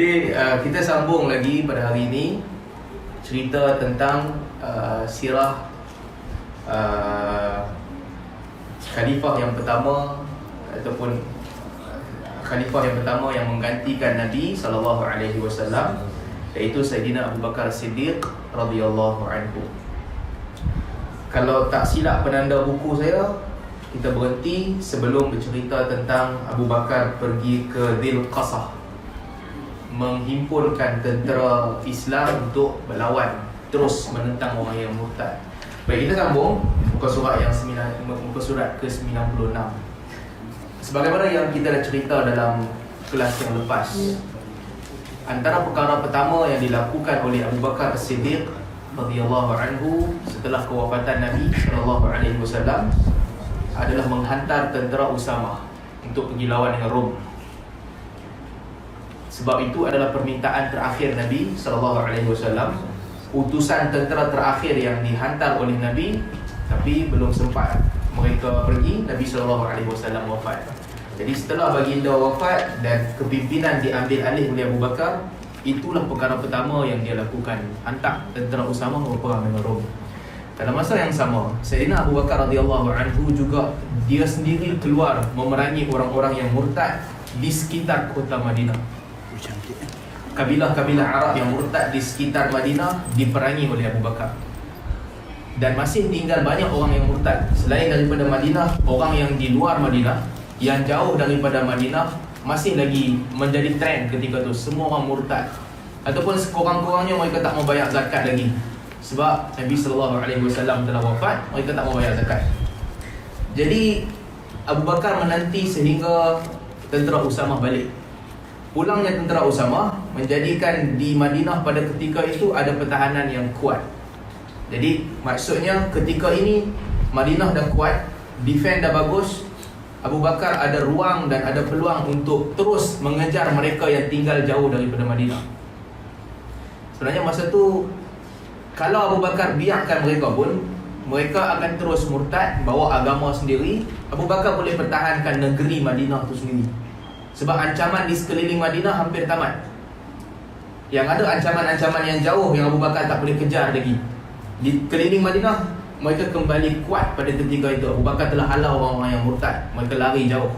Jadi kita sambung lagi pada hari ini cerita tentang sirah khalifah yang pertama ataupun khalifah yang pertama yang menggantikan Nabi SAW, iaitu Sayyidina Abu Bakar Siddiq radhiyallahu anhu. Kalau tak silap penanda buku saya, kita berhenti sebelum bercerita tentang Abu Bakar pergi ke Dhil Qasah, menghimpunkan tentera Islam untuk berlawan, terus menentang orang yang murtad. Baik, kita sambung muka surat ke-96. Sebagaimana yang kita dah cerita dalam kelas yang lepas, antara perkara pertama yang dilakukan oleh Abu Bakar Siddiq radhiyallahu anhu setelah kewafatan Nabi SAW adalah menghantar tentera Usamah untuk pergi lawan dengan Rom. Sebab itu adalah permintaan terakhir Nabi SAW, utusan tentera terakhir yang dihantar oleh Nabi, tapi belum sempat mereka pergi. Nabi SAW wafat. Jadi setelah baginda wafat dan kepimpinan diambil alih oleh Abu Bakar, itulah perkara pertama yang dia lakukan, hantar tentera Usamah berperang dengan Rom. Dalam masa yang sama, Sayyidina Abu Bakar radhiyallahu anhu juga dia sendiri keluar memerangi orang-orang yang murtad di sekitar kota Madinah. Kabilah-kabilah Arab yang murtad di sekitar Madinah diperangi oleh Abu Bakar. Dan masih tinggal banyak orang yang murtad selain daripada Madinah. Orang yang di luar Madinah, yang jauh daripada Madinah, masih lagi menjadi trend ketika itu. Semua orang murtad, ataupun sekurang-kurangnya mereka tak mau bayar zakat lagi. Sebab Nabi SAW telah wafat, mereka tak mau bayar zakat. Jadi Abu Bakar menanti sehingga tentera Usamah balik. Pulangnya tentera Usamah menjadikan di Madinah pada ketika itu ada pertahanan yang kuat. Jadi maksudnya ketika ini Madinah dah kuat, defend dah bagus, Abu Bakar ada ruang dan ada peluang untuk terus mengejar mereka yang tinggal jauh daripada Madinah. Sebenarnya masa tu, kalau Abu Bakar biarkan mereka pun, mereka akan terus murtad, bawa agama sendiri. Abu Bakar boleh pertahankan negeri Madinah tu sendiri. Sebab ancaman di sekeliling Madinah hampir tamat. Yang ada ancaman-ancaman yang jauh yang Abu Bakar tak boleh kejar lagi. Di keliling Madinah, mereka kembali kuat pada ketika itu. Abu Bakar telah halau orang-orang yang murtad, mereka lari jauh.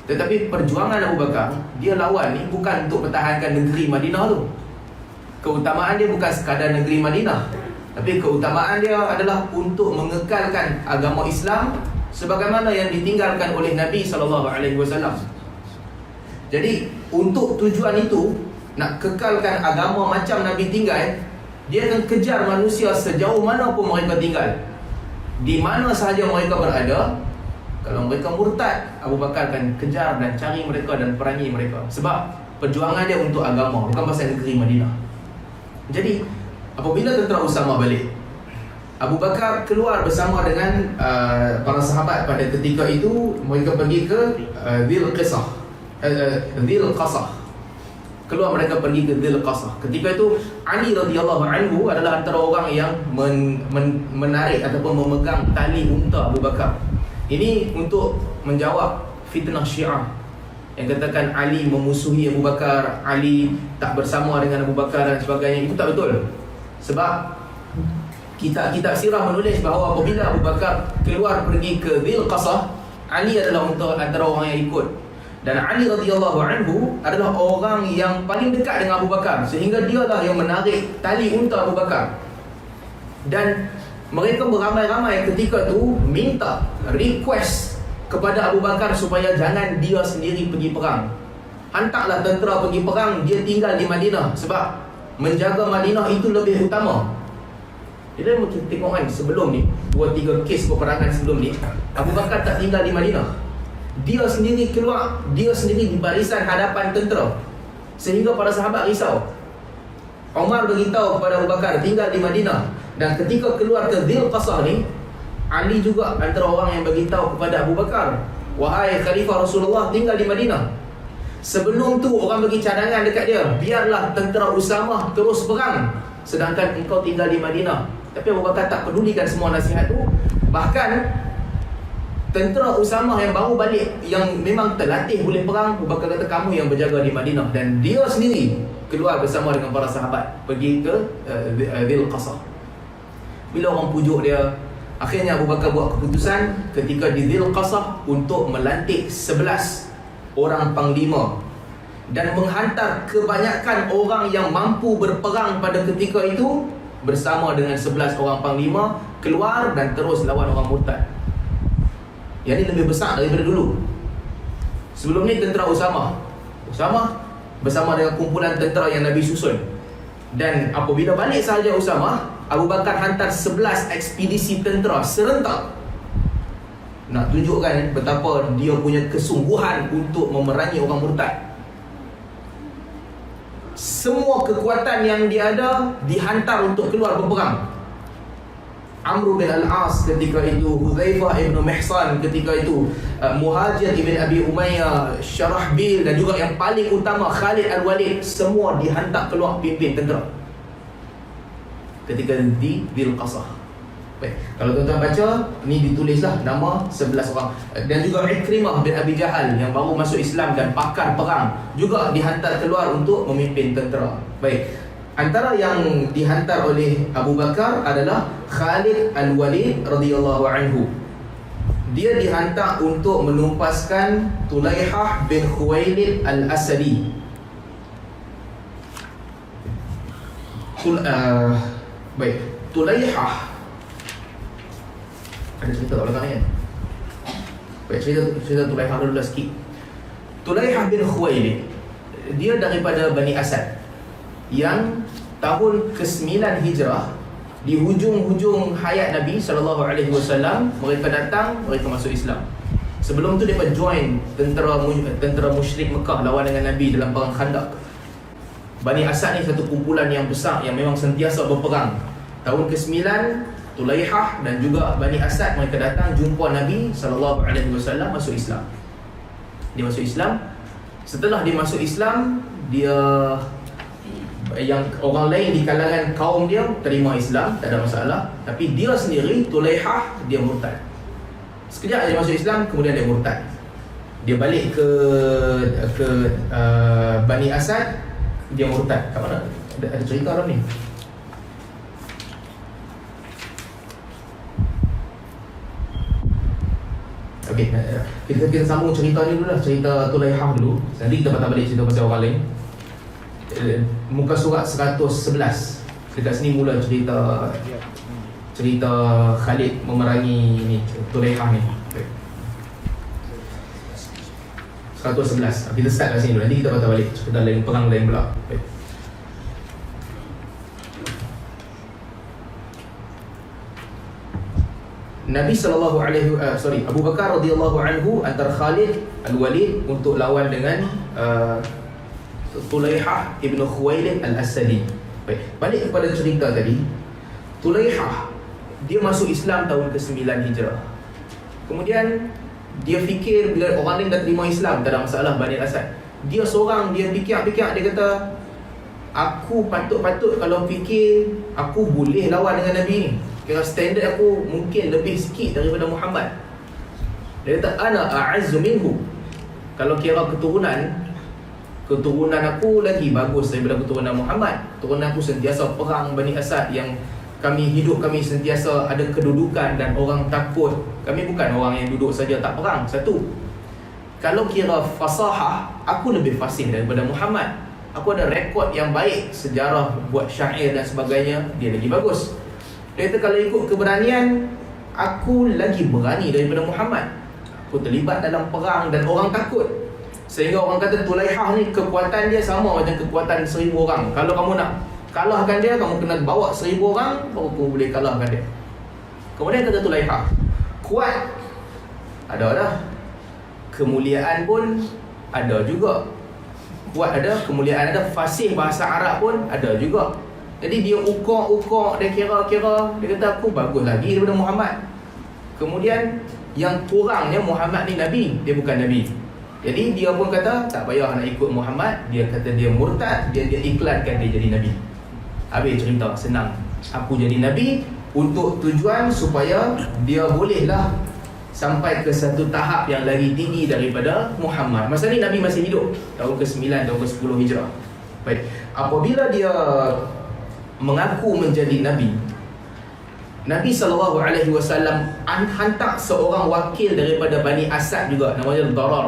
Tetapi perjuangan Abu Bakar, dia lawan ni bukan untuk pertahankan negeri Madinah tu. Keutamaan dia bukan sekadar negeri Madinah, tapi keutamaan dia adalah untuk mengekalkan agama Islam sebagaimana yang ditinggalkan oleh Nabi SAW. Jadi untuk tujuan itu, nak kekalkan agama macam Nabi tinggal, dia akan kejar manusia sejauh mana pun mereka tinggal, di mana sahaja mereka berada. Kalau mereka murtad, Abu Bakar akan kejar dan cari mereka dan perangi mereka. Sebab perjuangan dia untuk agama, bukan pasal negeri Madinah. Jadi apabila tentera Usamah balik, Abu Bakar keluar bersama dengan para sahabat pada ketika itu. Mereka pergi ke Dhil Qasah. Keluar mereka pergi ke Dhil Qasah. Ketika itu Ali radhiyallahu anhu adalah antara orang yang menarik ataupun memegang tali unta Abu Bakar. Ini untuk menjawab fitnah Syiah yang katakan Ali memusuhi Abu Bakar, Ali tak bersama dengan Abu Bakar dan sebagainya. Itu tak betul. Sebab kitab sirah menulis bahawa apabila Abu Bakar keluar pergi ke Dhil Qasah, Ali adalah antara orang yang ikut. Dan Ali radhiyallahu anhu adalah orang yang paling dekat dengan Abu Bakar, sehingga dialah yang menarik tali unta Abu Bakar. Dan mereka beramai-ramai ketika tu minta, request kepada Abu Bakar supaya jangan dia sendiri pergi perang. Hantarlah tentera pergi perang, dia tinggal di Madinah. Sebab menjaga Madinah itu lebih utama. Jadi kita tengok kan, sebelum ni 2-3 kes peperangan sebelum ni, Abu Bakar tak tinggal di Madinah. Dia sendiri keluar, dia sendiri di barisan hadapan tentera, sehingga para sahabat risau. Umar beritahu kepada Abu Bakar tinggal di Madinah. Dan ketika keluar ke Dhil Qasah ni, Ali juga antara orang yang beritahu kepada Abu Bakar, wahai Khalifah Rasulullah, tinggal di Madinah. Sebelum tu orang bagi cadangan dekat dia, biarlah tentera Usamah terus perang, sedangkan engkau tinggal di Madinah. Tapi Abu Bakar tak pedulikan semua nasihat tu. Bahkan tentera Usamah yang baru balik, yang memang terlatih boleh perang, Abu Bakar kata kamu yang berjaga di Madinah, dan dia sendiri keluar bersama dengan para sahabat pergi ke Dhil Qasah. Bila orang pujuk dia, akhirnya Abu Bakar buat keputusan ketika di Dhil Qasah untuk melantik 11 orang panglima dan menghantar kebanyakan orang yang mampu berperang pada ketika itu bersama dengan 11 orang panglima keluar dan terus lawan orang murtad. Yang ini lebih besar daripada dulu. Sebelum ni tentera Usamah bersama dengan kumpulan tentera yang Nabi susun. Dan apabila balik sahaja Usamah, Abu Bakar hantar 11 ekspedisi tentera serentak nak tunjukkan betapa dia punya kesungguhan untuk memerangi orang murtad. Semua kekuatan yang dia ada dihantar untuk keluar berperang. Amr bin Al-As ketika itu, Hudzaifah ibn Mihsan ketika itu, Muhajir ibn Abi Umayyah, Syarahbil, dan juga yang paling utama Khalid Al-Walid, semua dihantar keluar pimpin tentera ketika di Dhil Qasah. Baik, kalau tuan-tuan baca, ni ditulislah nama 11 orang. Dan juga Ikrimah bin Abi Jahal yang baru masuk Islam dan pakar perang juga dihantar keluar untuk memimpin tentera. Baik, antara yang dihantar oleh Abu Bakar adalah Khalid Al-Walid radhiyallahu anhu. Dia dihantar untuk menumpaskan Tulaihah bin Khuwailid Al-Asadi. Baik, Tulaihah ada cerita kat belakang ni kan? Baik, cerita Tulaihah dulu lah sikit. Tulaihah bin Khuwailid, dia daripada Bani Asad yang tahun ke-9 Hijrah, di hujung-hujung hayat Nabi SAW, mereka datang, mereka masuk Islam. Sebelum tu mereka join tentera musyrik Mekah lawan dengan Nabi dalam perang Khandaq. Bani Asad ni satu kumpulan yang besar yang memang sentiasa berperang. Tahun ke-9, Tulaihah dan juga Bani Asad mereka datang jumpa Nabi SAW, masuk Islam. Dia masuk Islam. Setelah dia masuk Islam, dia yang orang lain di kalangan kaum dia terima Islam, tak ada masalah. Tapi dia sendiri, Tulaihah, dia murtad. Sekejap dia masuk Islam, kemudian dia murtad. Dia balik ke Bani Asad, dia murtad. Kat mana? Ada cerita dalam ni. Okey, kita sambung cerita ni dulu lah. Cerita Tulaihah dulu. Nanti kita patah balik cerita pasal orang lain. Muka surat 111. Dekat sini mula cerita Khalid memerangi ni, Tulaihah ni. 111. Kita start kat sini dulu. Nanti kita patah balik cerita lain, perang lain pula. Nabi Abu Bakar radhiyallahu anhu antar Khalid Al-Walid untuk lawan dengan Tulaihah ibn Khuwailid Al-Asadi. Baik, balik kepada cerita tadi. Tulaihah dia masuk Islam tahun ke-9 Hijrah. Kemudian dia fikir bila orang lain dah terima Islam, tak ada masalah Bani Asad. Dia seorang, dia fikir-fikir, dia kata aku patut-patut kalau fikir aku boleh lawan dengan Nabi ni. Kira standard aku mungkin lebih sikit daripada Muhammad. Dia kata ana a'azzu minhu. Kalau kira keturunan aku lagi bagus daripada keturunan Muhammad. Keturunan aku sentiasa perang Bani Asad, yang kami sentiasa ada kedudukan dan orang takut. Kami bukan orang yang duduk saja tak perang. Satu, kalau kira fasahah, aku lebih fasih daripada Muhammad. Aku ada rekod yang baik, sejarah buat syair dan sebagainya, dia lagi bagus. Dia kata kalau ikut keberanian, aku lagi berani daripada Muhammad. Aku terlibat dalam perang dan orang takut. Sehingga orang kata Tulaihah ni kekuatan dia sama macam kekuatan 1000 orang. Kalau kamu nak kalahkan dia, kamu kena bawa 1000 orang, baru kamu boleh kalahkan dia. Kemudian kata Tulaihah, kuat ada dah, kemuliaan pun ada juga. Kuat ada, kemuliaan ada, fasih bahasa Arab pun ada juga. Jadi dia ukok, dia kira-kira, dia kata aku bagus lagi daripada Muhammad. Kemudian yang kurangnya Muhammad ni Nabi, dia bukan Nabi. Jadi dia pun kata tak payah nak ikut Muhammad. Dia kata dia murtad, dia iklankan dia jadi Nabi. Habis cerita, senang. Aku jadi Nabi untuk tujuan supaya dia bolehlah sampai ke satu tahap yang lagi tinggi daripada Muhammad. Masa ni Nabi masih hidup, tahun ke-9, tahun ke-10 Hijrah. Baik, apabila dia mengaku menjadi Nabi, Nabi SAW hantar seorang wakil daripada Bani Asad juga, namanya Darar.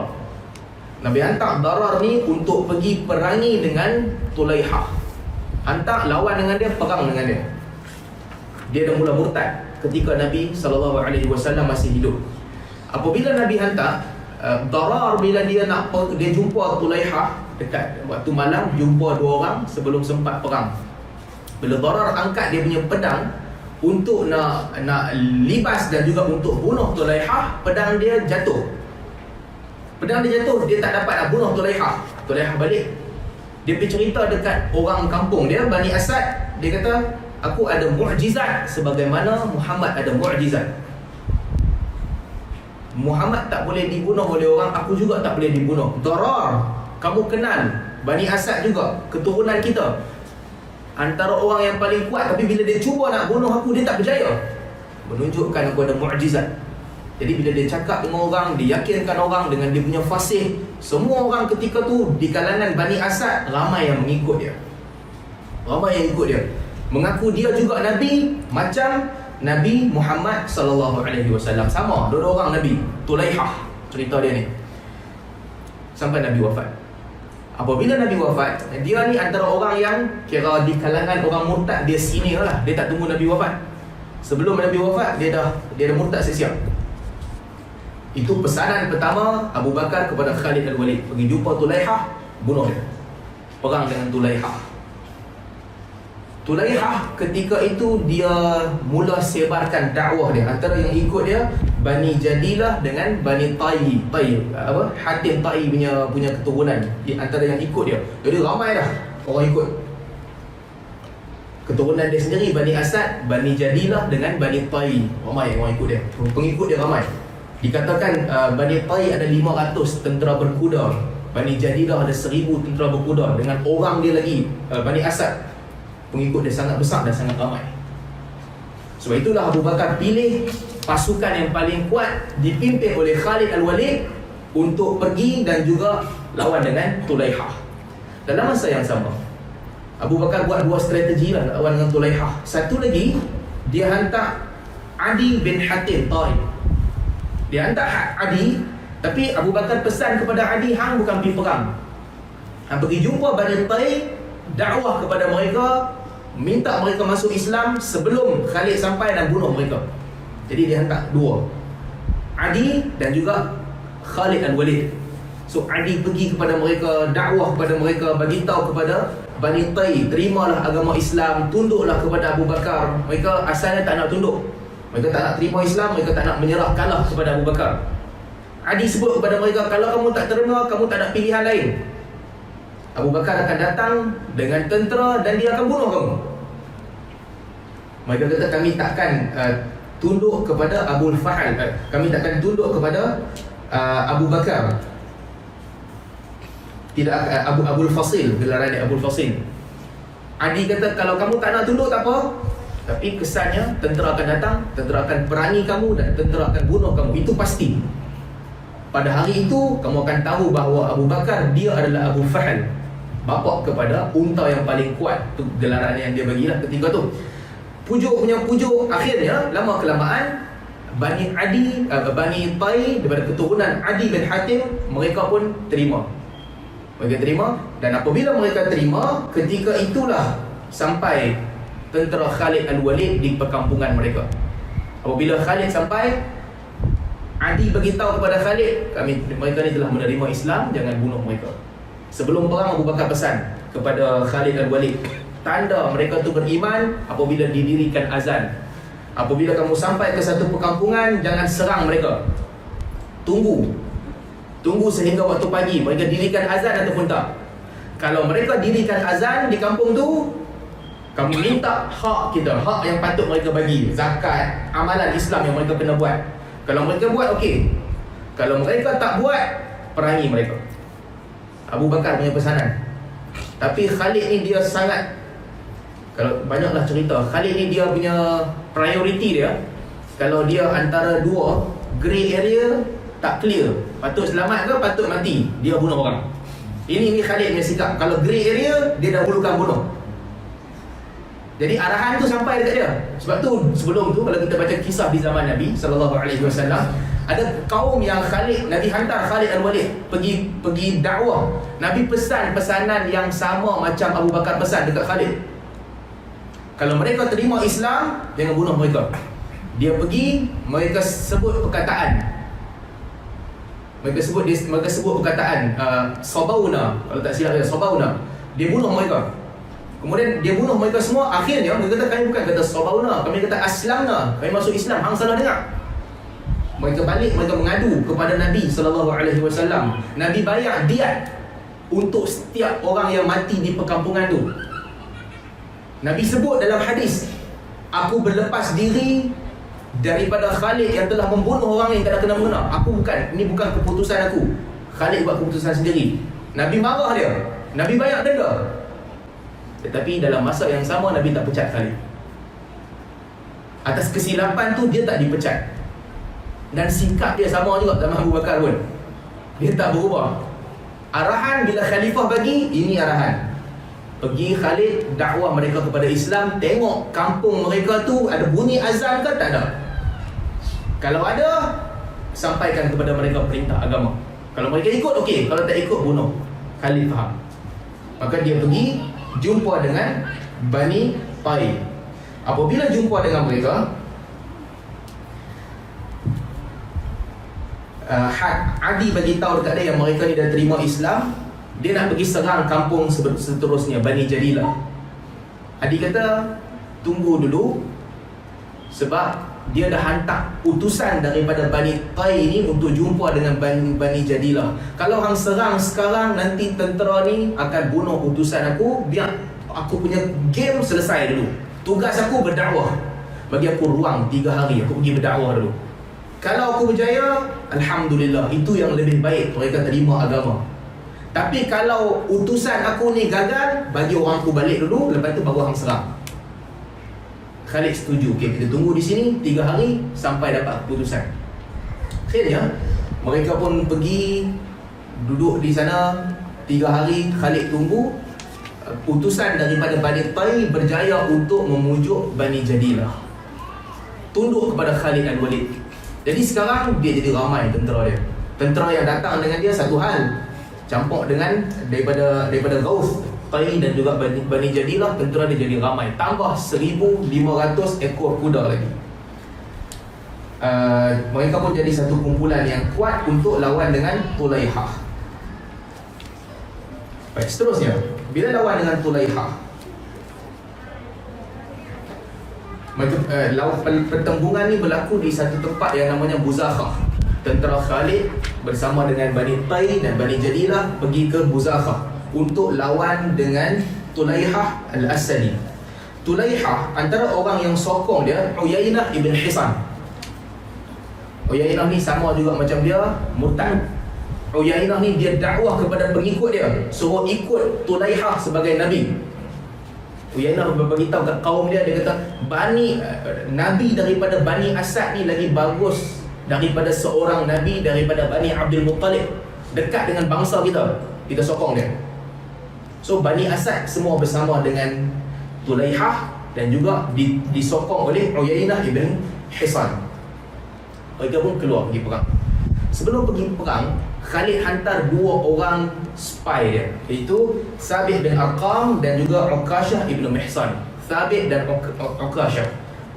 Nabi hantar Darar ni untuk pergi perangi dengan Tulaihah. Hantar lawan dengan dia, perang dengan dia. Dia dah mula murtad ketika Nabi SAW masih hidup. Apabila Nabi hantar Darar, bila dia jumpa Tulaihah dekat waktu malam, jumpa dua orang sebelum sempat perang. Bila Darar angkat dia punya pedang untuk nak libas dan juga untuk bunuh Tulaihah, pedang dia jatuh. Pedang dia jatuh, dia tak dapat nak bunuh Tulaihah. Tulaihah balik. Dia pergi cerita dekat orang kampung dia, Bani Asad. Dia kata, aku ada mukjizat sebagaimana Muhammad ada mukjizat. Muhammad tak boleh dibunuh oleh orang, aku juga tak boleh dibunuh. Darar, kamu kenal Bani Asad juga, keturunan kita, antara orang yang paling kuat, tapi bila dia cuba nak bunuh aku, dia tak berjaya. Menunjukkan aku ada mukjizat. Jadi bila dia cakap dengan orang, dia yakinkan orang dengan dia punya fasih. Semua orang ketika tu di kalangan Bani Asad ramai yang mengikut dia. Ramai yang ikut dia, mengaku dia juga Nabi macam Nabi Muhammad SAW. Sama, dua orang Nabi. Tulaihah, cerita dia ni, sampai Nabi wafat. Apabila Nabi wafat, dia ni antara orang yang kira di kalangan orang murtad, dia senior lah. Dia tak tunggu Nabi wafat. Sebelum Nabi wafat, dia dah murtad siap-siap. Itu pesanan pertama Abu Bakar kepada Khalid Al-Walid, pergi jumpa Tulaihah, bunuh dia, perang dengan Tulaihah. Tulaihah ketika itu dia mula sebarkan dakwah dia. Antara yang ikut dia Bani Jadilah dengan Bani Ta'i, Hatim Ta'i punya keturunan, antara yang ikut dia. Jadi ramai dah orang ikut. Keturunan dia sendiri Bani Asad, Bani Jadilah dengan Bani Ta'i, ramai orang ikut dia. Pengikut dia ramai. Dikatakan Bani Ta'i ada 500 tentera berkuda, Bani Jadilah ada 1000 tentera berkuda, dengan orang dia lagi Bani Asad. Pengikut dia sangat besar dan sangat ramai. Sebab itulah Abu Bakar pilih pasukan yang paling kuat dipimpin oleh Khalid Al-Walid untuk pergi dan juga lawan dengan Tulaihah. Dalam masa yang sama, Abu Bakar buat dua strategi lah lawan dengan Tulaihah. Satu lagi, dia hantar Adi bin Hatim Ta'i. Dia hantar Adi, tapi Abu Bakar pesan kepada Adi, hang bukan pergi perang, hang pergi jumpa Bani Ta'i, dakwah kepada mereka, minta mereka masuk Islam sebelum Khalid sampai dan bunuh mereka. Jadi dia hantar dua, Adi dan juga Khalid Al-Walid. So Adi pergi kepada mereka, dakwah kepada mereka, bagi tahu kepada Bani Ta'i, terimalah agama Islam, tunduklah kepada Abu Bakar. Mereka asalnya tak nak tunduk, mereka tak nak terima Islam, mereka tak nak menyerah, kalah kepada Abu Bakar. Adi sebut kepada mereka, kalau kamu tak terima, kamu tak ada pilihan lain. Abu Bakar akan datang dengan tentera dan dia akan bunuh kamu. Mereka kata, kami takkan tunduk kepada Abu Fahal, kami takkan tunduk kepada Abu Bakar. Tidak, Abu Fasil, gelaran dia Abu Fasil. Adi kata, kalau kamu tak nak tunduk tak apa, tapi kesannya tentera akan datang, tentera akan perangi kamu dan tentera akan bunuh kamu. Itu pasti. Pada hari itu kamu akan tahu bahawa Abu Bakar dia adalah Abu Fahal, bapa kepada unta yang paling kuat. Itu gelaran yang dia bagilah ketika tu. Pujuk punya pujuk, akhirnya lama kelamaan Bani Ta'i daripada keturunan Adi bin Hatim, mereka pun terima. Mereka terima, dan apabila mereka terima, ketika itulah sampai tentera Khalid Al-Walid di perkampungan mereka. Apabila Khalid sampai, Adi beritahu kepada Khalid, mereka ni telah menerima Islam, jangan bunuh mereka. Sebelum perang, Abu Bakar pesan kepada Khalid Al-Walid, tanda mereka tu beriman apabila didirikan azan. Apabila kamu sampai ke satu perkampungan, jangan serang mereka, Tunggu sehingga waktu pagi mereka dirikan azan ataupun tak. Kalau mereka dirikan azan di kampung tu, kamu minta hak kita, hak yang patut mereka bagi, zakat, amalan Islam yang mereka kena buat. Kalau mereka buat, okey. Kalau mereka tak buat, perangi mereka. Abu Bakar punya pesanan. Tapi Khalid ni dia sangat, kalau banyaklah cerita, Khalid ni dia punya priority dia, kalau dia antara dua, grey area, tak clear, patut selamat ke patut mati, dia bunuh orang. Ini Khalid punya sikap. Kalau grey area, dia dahulukan bunuh. Jadi arahan tu sampai dekat dia. Sebab tu sebelum tu kalau kita baca kisah di zaman Nabi SAW, ada kaum yang Nabi hantar Khalid Al-Walid pergi dakwah. Nabi pesan pesanan yang sama macam Abu Bakar pesan dekat Khalid. Kalau mereka terima Islam, jangan bunuh mereka. Dia pergi, mereka sebut perkataan. Mereka sebut perkataan Sabauna, kalau tak silap dia Sabauna. Dia bunuh mereka. Kemudian dia bunuh mereka semua. Akhirnya mereka kata, kami bukan kata Sabauna, kami kata Aslamna, kami masuk Islam. Hang salah dengar. Mereka balik, mereka mengadu kepada Nabi SAW. Nabi bayar diat untuk setiap orang yang mati di perkampungan tu. Nabi sebut dalam hadis, aku berlepas diri daripada Khalid yang telah membunuh orang yang tak ada kena mengena. Ini bukan keputusan aku. Khalid buat keputusan sendiri. Nabi marah dia, Nabi bayar denda. Tetapi dalam masa yang sama, Nabi tak pecat Khalid. Atas kesilapan tu, dia tak dipecat. Dan sikap dia sama juga sama Abu Bakar pun. Dia tak berubah. Arahan bila khalifah bagi, ini arahan. Pergi Khalid, dakwah mereka kepada Islam. Tengok kampung mereka tu ada bunyi azan ke tak ada. Kalau ada, sampaikan kepada mereka perintah agama. Kalau mereka ikut, okey. Kalau tak ikut, bunuh. Khalid faham. Maka dia pergi jumpa dengan Bani Tai. Apabila jumpa dengan mereka, Adi bagi tahu dekat dia yang mereka ni dah terima Islam. Dia nak pergi serang kampung seterusnya, Bani Jadilah. Adi kata, tunggu dulu, sebab dia dah hantar utusan daripada Bani Tai ni untuk jumpa dengan Bani Jadilah. Kalau hang serang sekarang, nanti tentera ni akan bunuh utusan aku. Biar aku punya game selesai dulu. Tugas aku berdakwah. Bagi aku ruang 3 hari, aku pergi berdakwah dulu. Kalau aku berjaya, Alhamdulillah, itu yang lebih baik, mereka terima agama. Tapi kalau utusan aku ni gagal, bagi orang aku balik dulu, lepas tu baru hang serang. Khalid setuju. Okay, kita tunggu di sini 3 hari sampai dapat keputusan. Akhirnya mereka pun pergi duduk di sana 3 hari. Khalid tunggu. Utusan daripada Bani Tai berjaya untuk memujuk Bani Jadilah tunduk kepada Khalid Al-Walid. Jadi sekarang dia jadi ramai tentera dia. Tentera yang datang dengan dia satu hal, campur dengan daripada Ghaus Tai dan juga Bani Jadilah, tentera dia jadi ramai. Tambah 1,500 ekor kuda lagi. Mereka pun jadi satu kumpulan yang kuat untuk lawan dengan Tulaihah. Baik, seterusnya, bila lawan dengan Tulaihah, pertembungan ni berlaku di satu tempat yang namanya Buzakhah. Tentera Khalid bersama dengan Bani Tai dan Bani Jadilah pergi ke Buzakhah untuk lawan dengan Tulaihah Al-Asadi. Tulaihah, antara orang yang sokong dia, Uyainah ibn Hisan. Uyainah ni sama juga macam dia, murtad. Uyainah ni dia dakwah kepada pengikut dia, suruh ikut Tulaihah sebagai Nabi. Uyainah beritahu kat kaum dia, dia kata Nabi daripada Bani Asad ni lagi bagus daripada seorang Nabi daripada Bani Abdul Muttalib. Dekat dengan bangsa kita, kita sokong dia. So Bani Asad semua bersama dengan Tulaihah dan juga disokong oleh Uyainah ibn Hisan. Mereka pun keluar pergi perang. Sebelum pergi perang, Khalid hantar 2 orang spy dia, iaitu Thabit bin Arqam dan juga Ukashah ibn Mihsan. Thabit dan Ukashah,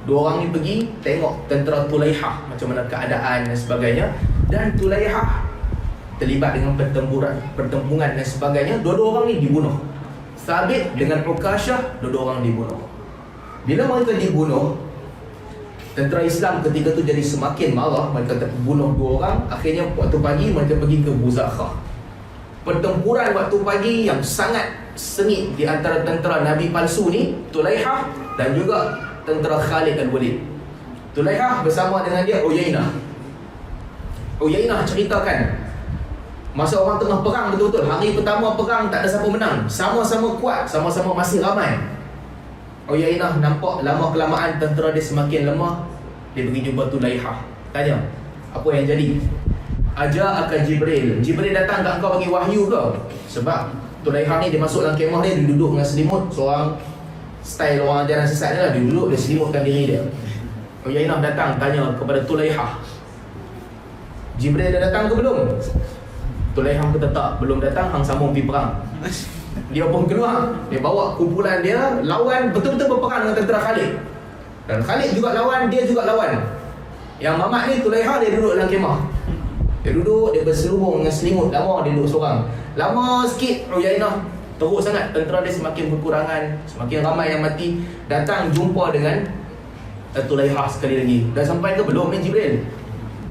2 orang ni pergi tengok tentera Tulaihah macam mana keadaan dan sebagainya. Dan Tulaihah terlibat dengan pertempuran dan sebagainya. 2 orang ni dibunuh. Thabit dengan Ukashah, 2 orang dibunuh. Bila mereka dibunuh, tentera Islam ketika tu jadi semakin marah. Mereka bunuh 2 orang. Akhirnya waktu pagi mereka pergi ke Buzakhah. Pertempuran waktu pagi yang sangat sengit di antara tentera Nabi palsu ni, Tulaihah dan juga tentera Khalid Al-Walid. Tulaihah bersama dengan dia Uyainah. Uyainah ceritakan masa orang tengah perang betul-betul. Hari pertama perang tak ada siapa menang. Sama-sama kuat, sama-sama masih ramai. Uyainah nampak lama kelamaan tentera dia semakin lemah. Dia pergi jumpa Tulaihah, tanya, Apa yang jadi? Ajar akan Jibril. Jibril datang kat kau bagi wahyu ke? Sebab Tulaiha ni dia masuk dalam kemah dia, dia duduk dengan selimut. Seorang style orang ajaran sesat ni lah, dia duduk, dia selimutkan diri dia. Uyainah datang tanya kepada Tulaiha, Jibril dah datang ke belum? Tulaiha kata tak, belum datang, hang sambung pergi perang. Dia pun keluar, dia bawa kumpulan dia lawan, betul-betul berperang dengan tentera Khalid. Dan Khalid juga lawan, dia juga lawan. Yang mamat ni Tulaiha dia duduk dalam kemah. Dia duduk, dia berselubung dengan selimut. Lama dia duduk seorang. Lama sikit Uyainah teruk sangat, tentera dia semakin berkurangan, semakin ramai yang mati. Datang jumpa dengan Tulaiha sekali lagi. Dah sampai ke belum ni Jibril?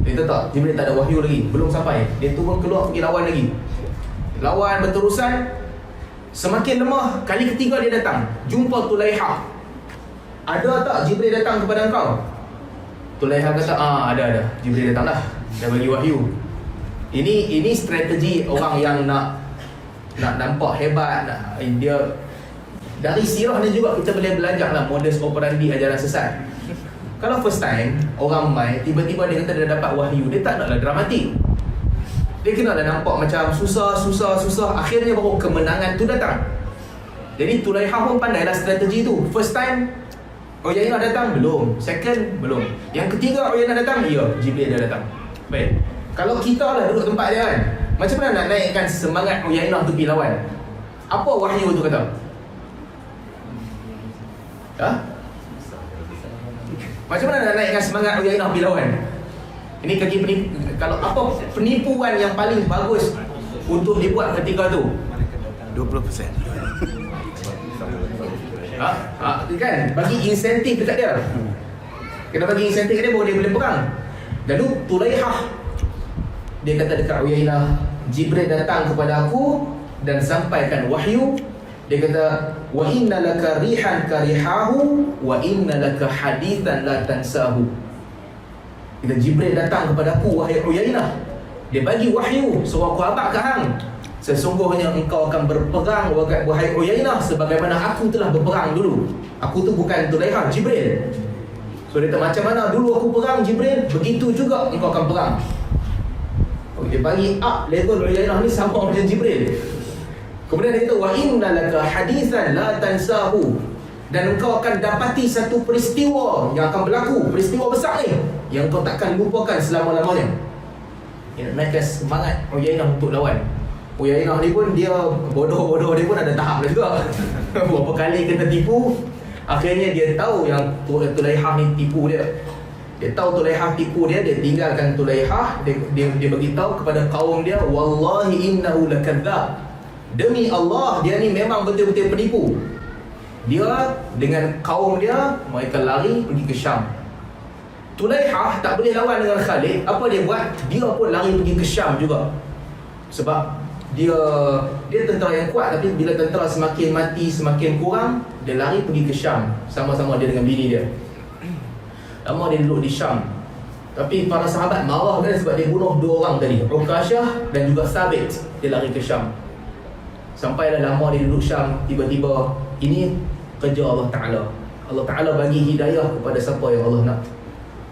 Dia kata tak, Jibril tak ada wahyu lagi, belum sampai. Dia turun keluar pergi lawan lagi. Lawan berterusan. Semakin lemah, kali ketiga dia datang, jumpa Tulaiha. Ada tak Jibril datang kepada engkau? Tulaiha kata, ada. Jibril datang dah, dah bagi wahyu. Ini strategi orang yang nak nampak hebat, dia dari sirah ni juga kita boleh belajar lah modus operandi ajaran sesat. Kalau first time orang mai tiba-tiba dia kata dia dapat wahyu, dia tak naklah dramatik. Dia kena lah nampak macam susah. Akhirnya baru kemenangan tu datang. Jadi Tulaiha pun pandailah strategi tu. First time Uyainah datang, belum. Second, belum. Yang ketiga Uyainah datang, ya, Jibril dah datang. Baik. Kalau kita lah duduk tempat dia kan, macam mana nak naikkan semangat Uyainah tu pergi lawan? Apa wahyu tu kata? Macam mana nak naikkan semangat Uyainah pergi lawan? Ini kaki penipu. Kalau apa penipuan yang paling bagus untuk dibuat ketika tu? 20%. Kan? Bagi insentif dekat dia. Kena bagi insentif dekat dia baru dia boleh perang. Lalu Tulaiha dia kata dekat Uyainah, Jibril datang kepada aku dan sampaikan wahyu. Dia kata, wa inna laka rihan karihahu wa inna laka hadithan la tansahu. Kita Jibril datang kepada aku, wahai Uyainah. Dia bagi wahyu, suruh aku abad ke hang. Sesungguhnya engkau akan berperang, wahai Uyainah, sebagaimana aku telah berperang dulu. Aku tu bukan Tulaiha, Jibril. So dia kata, macam mana dulu aku perang Jibril, begitu juga engkau akan perang. Dia bagi up level Uyainah ni sama macam Jibril. Kemudian dia kata, wa inna laka hadithan la tansahu. Dan engkau akan dapati satu peristiwa yang akan berlaku, peristiwa besar ni, yang kau takkan lupakan selama-lamanya. Dia nak naikkan semangat Uyainah untuk lawan. Uyainah ni pun dia bodoh-bodoh dia pun ada tahap dia juga. Berapa kali kena tipu, akhirnya dia tahu yang Tulaiha ni tipu dia. Dia tahu Tulaiha tipu dia, dia tinggalkan Tulaiha, dia beritahu kepada kaum dia, wallahi innahu lakadzab. Demi Allah, dia ni memang betul-betul penipu. Dia dengan kaum dia, mereka lari pergi ke Syam. Tulaiha tak boleh lawan dengan Khalid. Apa dia buat? Dia pun lari pergi ke Syam juga. Sebab dia tentera yang kuat, tapi bila tentera semakin mati, semakin kurang, dia lari pergi ke Syam. Sama-sama dia dengan bini dia. Lama dia duduk di Syam. Tapi para sahabat marah kan sebab dia bunuh dua orang tadi, Uqashah dan juga Sabit. Dia lari ke Syam. Sampailah lama dia duduk Syam, tiba-tiba ini kerja Allah Ta'ala. Allah Ta'ala bagi hidayah kepada siapa yang Allah nak.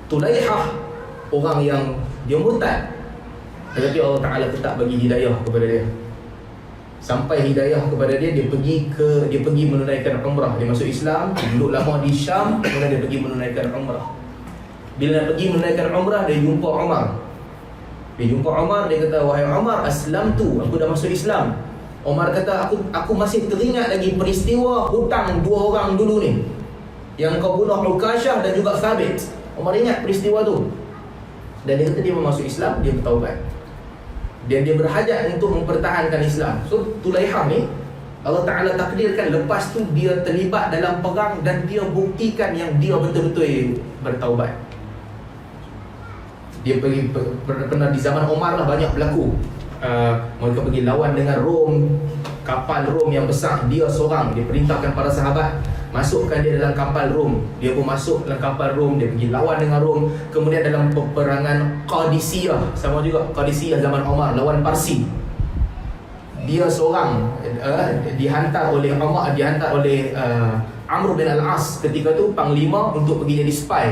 Tulaiha orang yang dia murtad, tetapi Allah Ta'ala tetap bagi hidayah kepada dia. Sampai hidayah kepada dia, dia pergi menunaikan umrah. Dia masuk Islam, duduk lama di Syam, kemudian dia pergi menunaikan umrah. Bila pergi menunaikan umrah, dia jumpa Umar. Dia kata, wahai Umar, aslamtu, aku dah masuk Islam. Umar kata, aku masih teringat lagi peristiwa hutang dua orang dulu ni, yang kau bunuh Uqashah dan juga Thabit. Umar ingat peristiwa tu. Dan dia kata dia masuk Islam, dia bertaubat. Dan dia berhajat untuk mempertahankan Islam. So Tulaiha ni, Allah Ta'ala takdirkan lepas tu dia terlibat dalam perang dan dia buktikan yang dia betul-betul bertaubat. Dia pernah di zaman Umar lah banyak berlaku. Mereka pergi lawan dengan Rom, kapal Rom yang besar. Dia seorang, dia perintahkan para sahabat masukkan dia dalam kapal Rom. Dia pun masuk dalam kapal Rom, dia pergi lawan dengan Rom. Kemudian dalam peperangan Qadisiyah, sama juga Qadisiyah zaman Umar lawan Parsi, dia seorang dihantar oleh Amr bin Al-As ketika tu panglima untuk pergi jadi spy.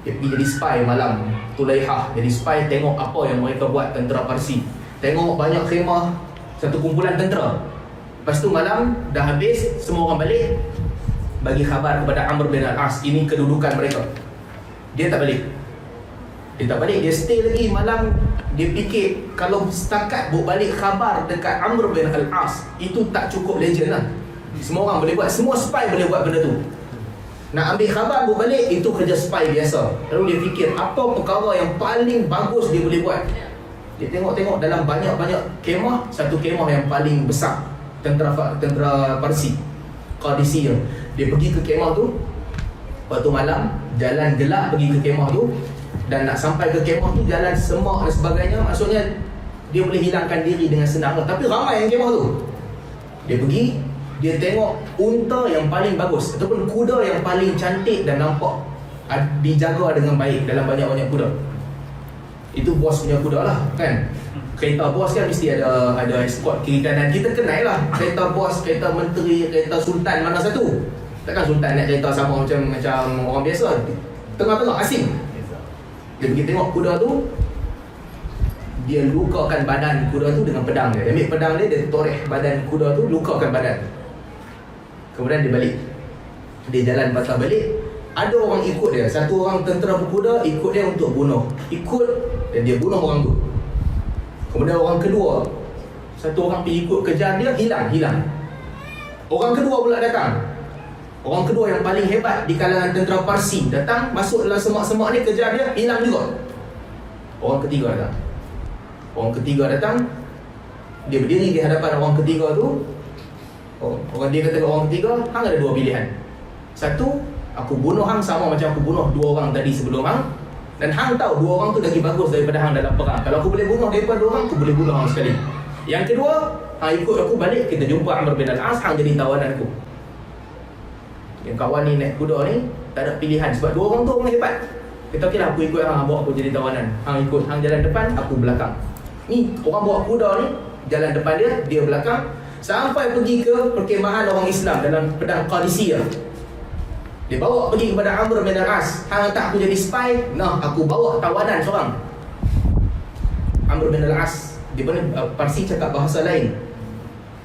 Dia pergi jadi spy malam. Tulaihah jadi spy, tengok apa yang mereka buat tentera Parsi. Tengok banyak khemah, satu kumpulan tentera. Lepas tu malam dah habis, semua orang balik, bagi khabar kepada Amr bin al-As ini kedudukan mereka. Dia tak balik. Dia stay lagi malam. Dia fikir kalau setakat bawa balik khabar dekat Amr bin al-As, itu tak cukup legend lah. Semua orang boleh buat, semua spy boleh buat benda tu. Nak ambil khabar bawa balik, itu kerja spy biasa. Lalu dia fikir apa perkara yang paling bagus dia boleh buat. Dia tengok-tengok dalam banyak-banyak kemah, satu kemah yang paling besar, tentera Parsi, Qadisiyah. Dia pergi ke kemah tu. Waktu malam, jalan gelap pergi ke kemah tu. Dan nak sampai ke kemah tu, jalan semak dan sebagainya. Maksudnya dia boleh hilangkan diri dengan senang lah. Tapi ramai yang kemah tu. Dia pergi, dia tengok unta yang paling bagus, ataupun kuda yang paling cantik dan nampak dijaga dengan baik dalam banyak-banyak kuda. Itu bos punya kuda lah kan. Kereta bos kan mesti ada escort kiri kanan. Kita kenal lah kereta bos, kereta menteri, kereta sultan, mana satu. Takkan sultan naik kereta sama macam orang biasa. Tengah-tengah asing. Dia pergi tengok kuda tu. Dia lukakan badan kuda tu dengan pedang dia. Dia ambil pedang dia, dia toreh badan kuda tu, lukakan badan. Kemudian dia balik. Dia jalan patah balik. Ada orang ikut dia. Satu orang tentera berkuda ikut dia untuk bunuh. Ikut dan dia bunuh orang tu. Kemudian orang kedua, satu orang pergi ikut kejar dia, hilang. Orang kedua pula datang. Orang kedua yang paling hebat di kalangan tentera Parsi datang, masuk dalam semak-semak ni, kejar dia, hilang juga. Orang ketiga datang. Dia berdiri di hadapan orang ketiga tu. Dia kata ke orang ketiga, hang ada dua pilihan. Satu, aku bunuh hang sama macam aku bunuh dua orang tadi sebelum hang. Dan hang tahu dua orang tu lagi bagus daripada hang dalam perang. Kalau aku boleh bunuh daripada dua orang, aku boleh bunuh hang sekali. Yang kedua, hang ikut aku balik, kita jumpa Amr bin al-As, hang jadi tawanan aku. Yang kawan ni naik kuda ni tak ada pilihan sebab dua orang tu orang hebat. Kita okey lah, aku ikut hang, bawa aku jadi tawanan. Hang ikut, hang jalan depan, aku belakang. Ni orang bawa kuda ni jalan depan dia belakang, sampai pergi ke perkemahan orang Islam dalam pedang Qadisiyah. Dia bawa pergi kepada Amr bin al-As. Hang tak aku jadi spy? Nah, aku bawa tawanan seorang. Amr bin al-As, dia Parsi cakap bahasa lain.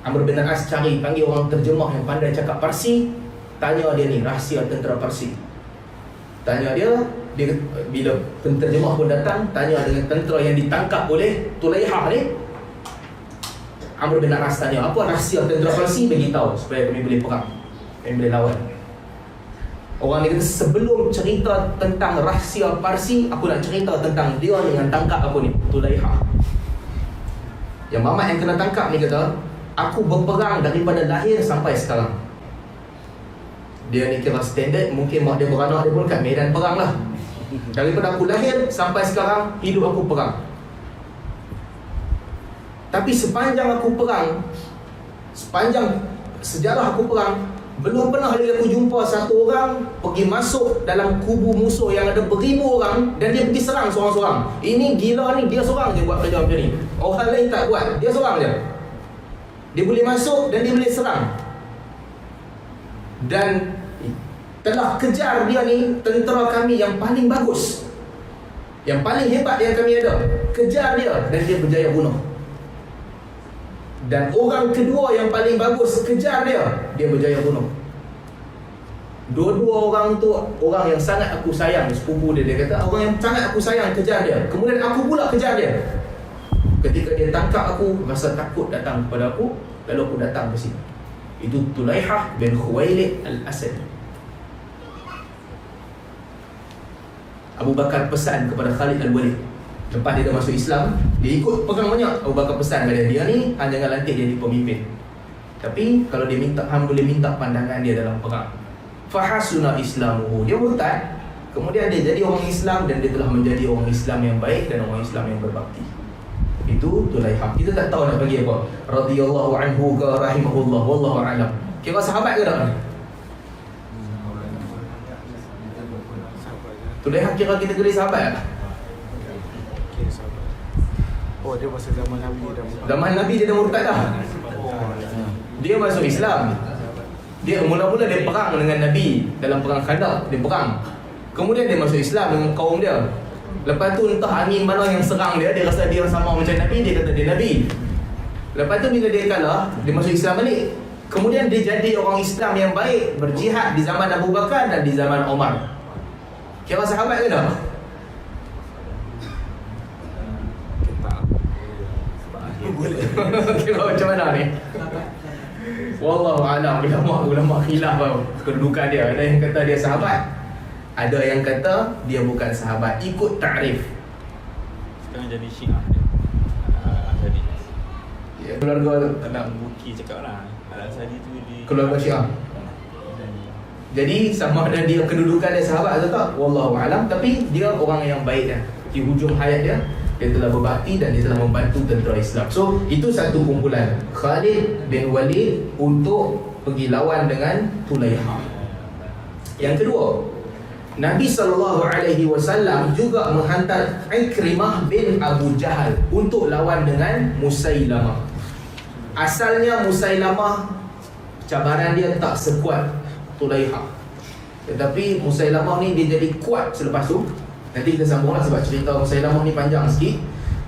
Amr bin al-As panggil orang terjemah yang pandai cakap Parsi. Tanya dia ni rahsia tentera Parsi. Tanya dia bila penterjemah pun datang, tanya dengan tentera yang ditangkap oleh Tulaihah ni. Amr bin al-As tanya, apa rahsia tentera Parsi? Bagi tahu supaya kami boleh perang, kami boleh lawan. Orang ni kata, sebelum cerita tentang rahsia Parsi, aku nak cerita tentang dia yang tangkap aku ni, Tulaihah. Yang mamat yang kena tangkap ni kata, aku berperang daripada lahir sampai sekarang. Dia ni kira standard, mungkin mak dia beranak dia pun kat medan perang lah. Daripada aku lahir sampai sekarang, hidup aku perang. Tapi sepanjang aku perang, sepanjang sejarah aku perang, belum pernah lagi aku jumpa satu orang pergi masuk dalam kubu musuh yang ada beribu orang dan dia pergi serang seorang-seorang. Ini gila ni, dia seorang je buat kerja macam ni. Orang lain tak buat, dia seorang je. Dia boleh masuk dan dia boleh serang. Dan telah kejar dia ni tentera kami yang paling bagus, yang paling hebat yang kami ada. Kejar dia dan dia berjaya bunuh. Dan orang kedua yang paling bagus kejar dia berjaya bunuh. Dua-dua orang tu orang yang sangat aku sayang, sepupu dia. Dia kata orang yang sangat aku sayang kejar dia. Kemudian aku pula kejar dia. Ketika dia tangkap aku, rasa takut datang kepada aku, lalu aku datang ke sini. Itu Tulaihah bin Khuwailid al-Asad. Abu Bakar pesan kepada Khalid al-Walid. Lepas dia dah masuk Islam, dia ikut perang banyak. Abu Bakar pesan kepada dia ni, hang jangan lantik jadi pemimpin. Tapi kalau dia minta, hang boleh minta pandangan dia dalam perang. Fahasuna islamuhu. Dia murtad, kemudian dia jadi orang Islam dan dia telah menjadi orang Islam yang baik dan orang Islam yang berbakti. Itu Tulaihah. Kita tak tahu nak bagi apa. Radhiyallahu anhu ke rahimahullah, wallahu a'lam. Kira sahabat ke tak? Tulaihah kira kita geli sahabat tak? Oh, dia masa zaman Nabi dah murtad. Zaman Nabi dia dah murtad dah. Dia masuk Islam. Dia mula-mula dia perang dengan Nabi dalam perang Khandaq, dia perang. Kemudian dia masuk Islam dengan kaum dia. Lepas tu entah angin mana yang serang dia, dia rasa dia sama macam Nabi, dia kata dia Nabi. Lepas tu bila dia kalah, dia masuk Islam balik. Kemudian dia jadi orang Islam yang baik, berjihad di zaman Abu Bakar dan di zaman Umar. Kira sahabat ke tak? Kira macam mana ni? Wallahu a'lam. Ulama khilaf kedudukan dia. Ada yang kata dia sahabat, ada yang kata dia bukan sahabat. Ikut takrif. Sekarang jadi Syiah Al-Asadi. Ya, keluarga Anak Buki cakap lah Al-Asadi tu di keluarga Syiah. Jadi sama ada dia kedudukan dia sahabat atau tak, wallahu a'lam. Tapi dia orang yang baik kan. Di hujung hayat dia, dia telah berbakti dan dia telah membantu tentera Islam. So itu satu kumpulan Khalid bin Walid untuk pergi lawan dengan Tulaiha. Yang kedua, Nabi SAW juga menghantar Ikrimah bin Abu Jahal untuk lawan dengan Musailamah. Asalnya Musailamah cabaran dia tak sekuat Tulaiha, tetapi Musailamah ni dia jadi kuat selepas tu. Nanti kita sambunglah sebab cerita Musailamah ni panjang sikit.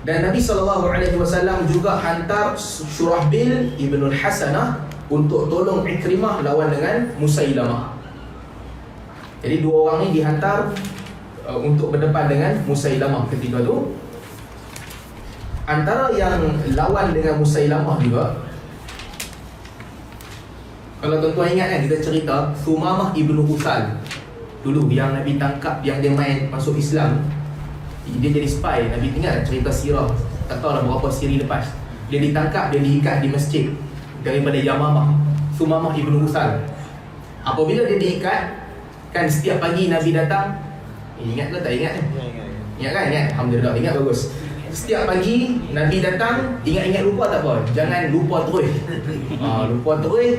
Dan Nabi SAW juga hantar Syurahbil Ibnul Hasanah untuk tolong Ikrimah lawan dengan Musailamah. Jadi dua orang ni dihantar untuk berdepan dengan Musailamah ketika tu. Antara yang lawan dengan Musailamah juga, kalau tuan-tuan ingat kan, kita cerita Thumamah Ibnu Uthal dulu yang Nabi tangkap, yang dia main masuk Islam. Dia jadi spy. Nabi ingat cerita sirah, tak tahu lah berapa siri lepas. Dia ditangkap, dia diikat di masjid daripada Yamamah. Thumamah Ibnu Uthal. Apabila dia diikat, kan setiap pagi Nabi datang. Ingat ke tak ingat? Ingat kan? Ingat? Alhamdulillah, ingat bagus. Setiap pagi Nabi datang, ingat-ingat lupa tak apa. Jangan lupa terus. Lupa terus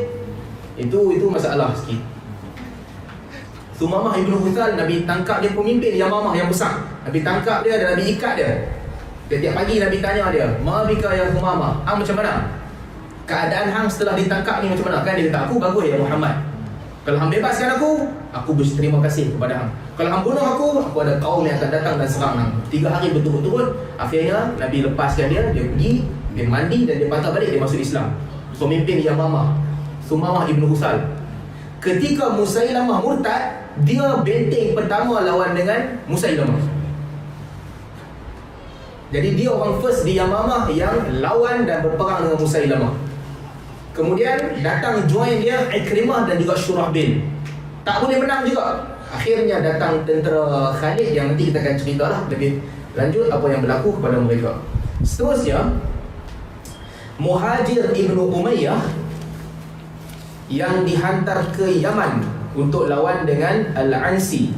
itu masalah sikit. Thumamah Ibnu Uthal, Nabi tangkap dia pemimpin Yamamah yang besar. Nabi tangkap dia dan Nabi ikat dia. Setiap pagi Nabi tanya dia, "Ma bika ya Thumamah? Hang macam mana? Keadaan hang setelah ditangkap ni macam mana?" Kan dia kata, "Aku bagus ya Muhammad. Kalau hang bebaskan aku berterima kasih kepada hang. Kalau hang bunuh aku ada kaum yang akan datang dan serang hang." 3 hari berturut-turut. Akhirnya Nabi lepaskan dia, dia pergi, dia mandi dan dia patah balik, dia masuk Islam. Pemimpin Yamamah, Thumamah Ibnu Uthal. Ketika Musailamah murtad, dia benteng pertama lawan dengan Musailamah. Jadi dia orang first di Yamamah yang lawan dan berperang dengan Musailamah. Kemudian datang join dia Ikrimah dan juga Syurahbil. Tak boleh menang juga. Akhirnya datang tentera Khalid yang nanti kita akan ceritalah lebih lanjut apa yang berlaku kepada mereka. Seterusnya, Muhajir Ibnu Umayyah yang dihantar ke Yaman untuk lawan dengan Al-Ansi.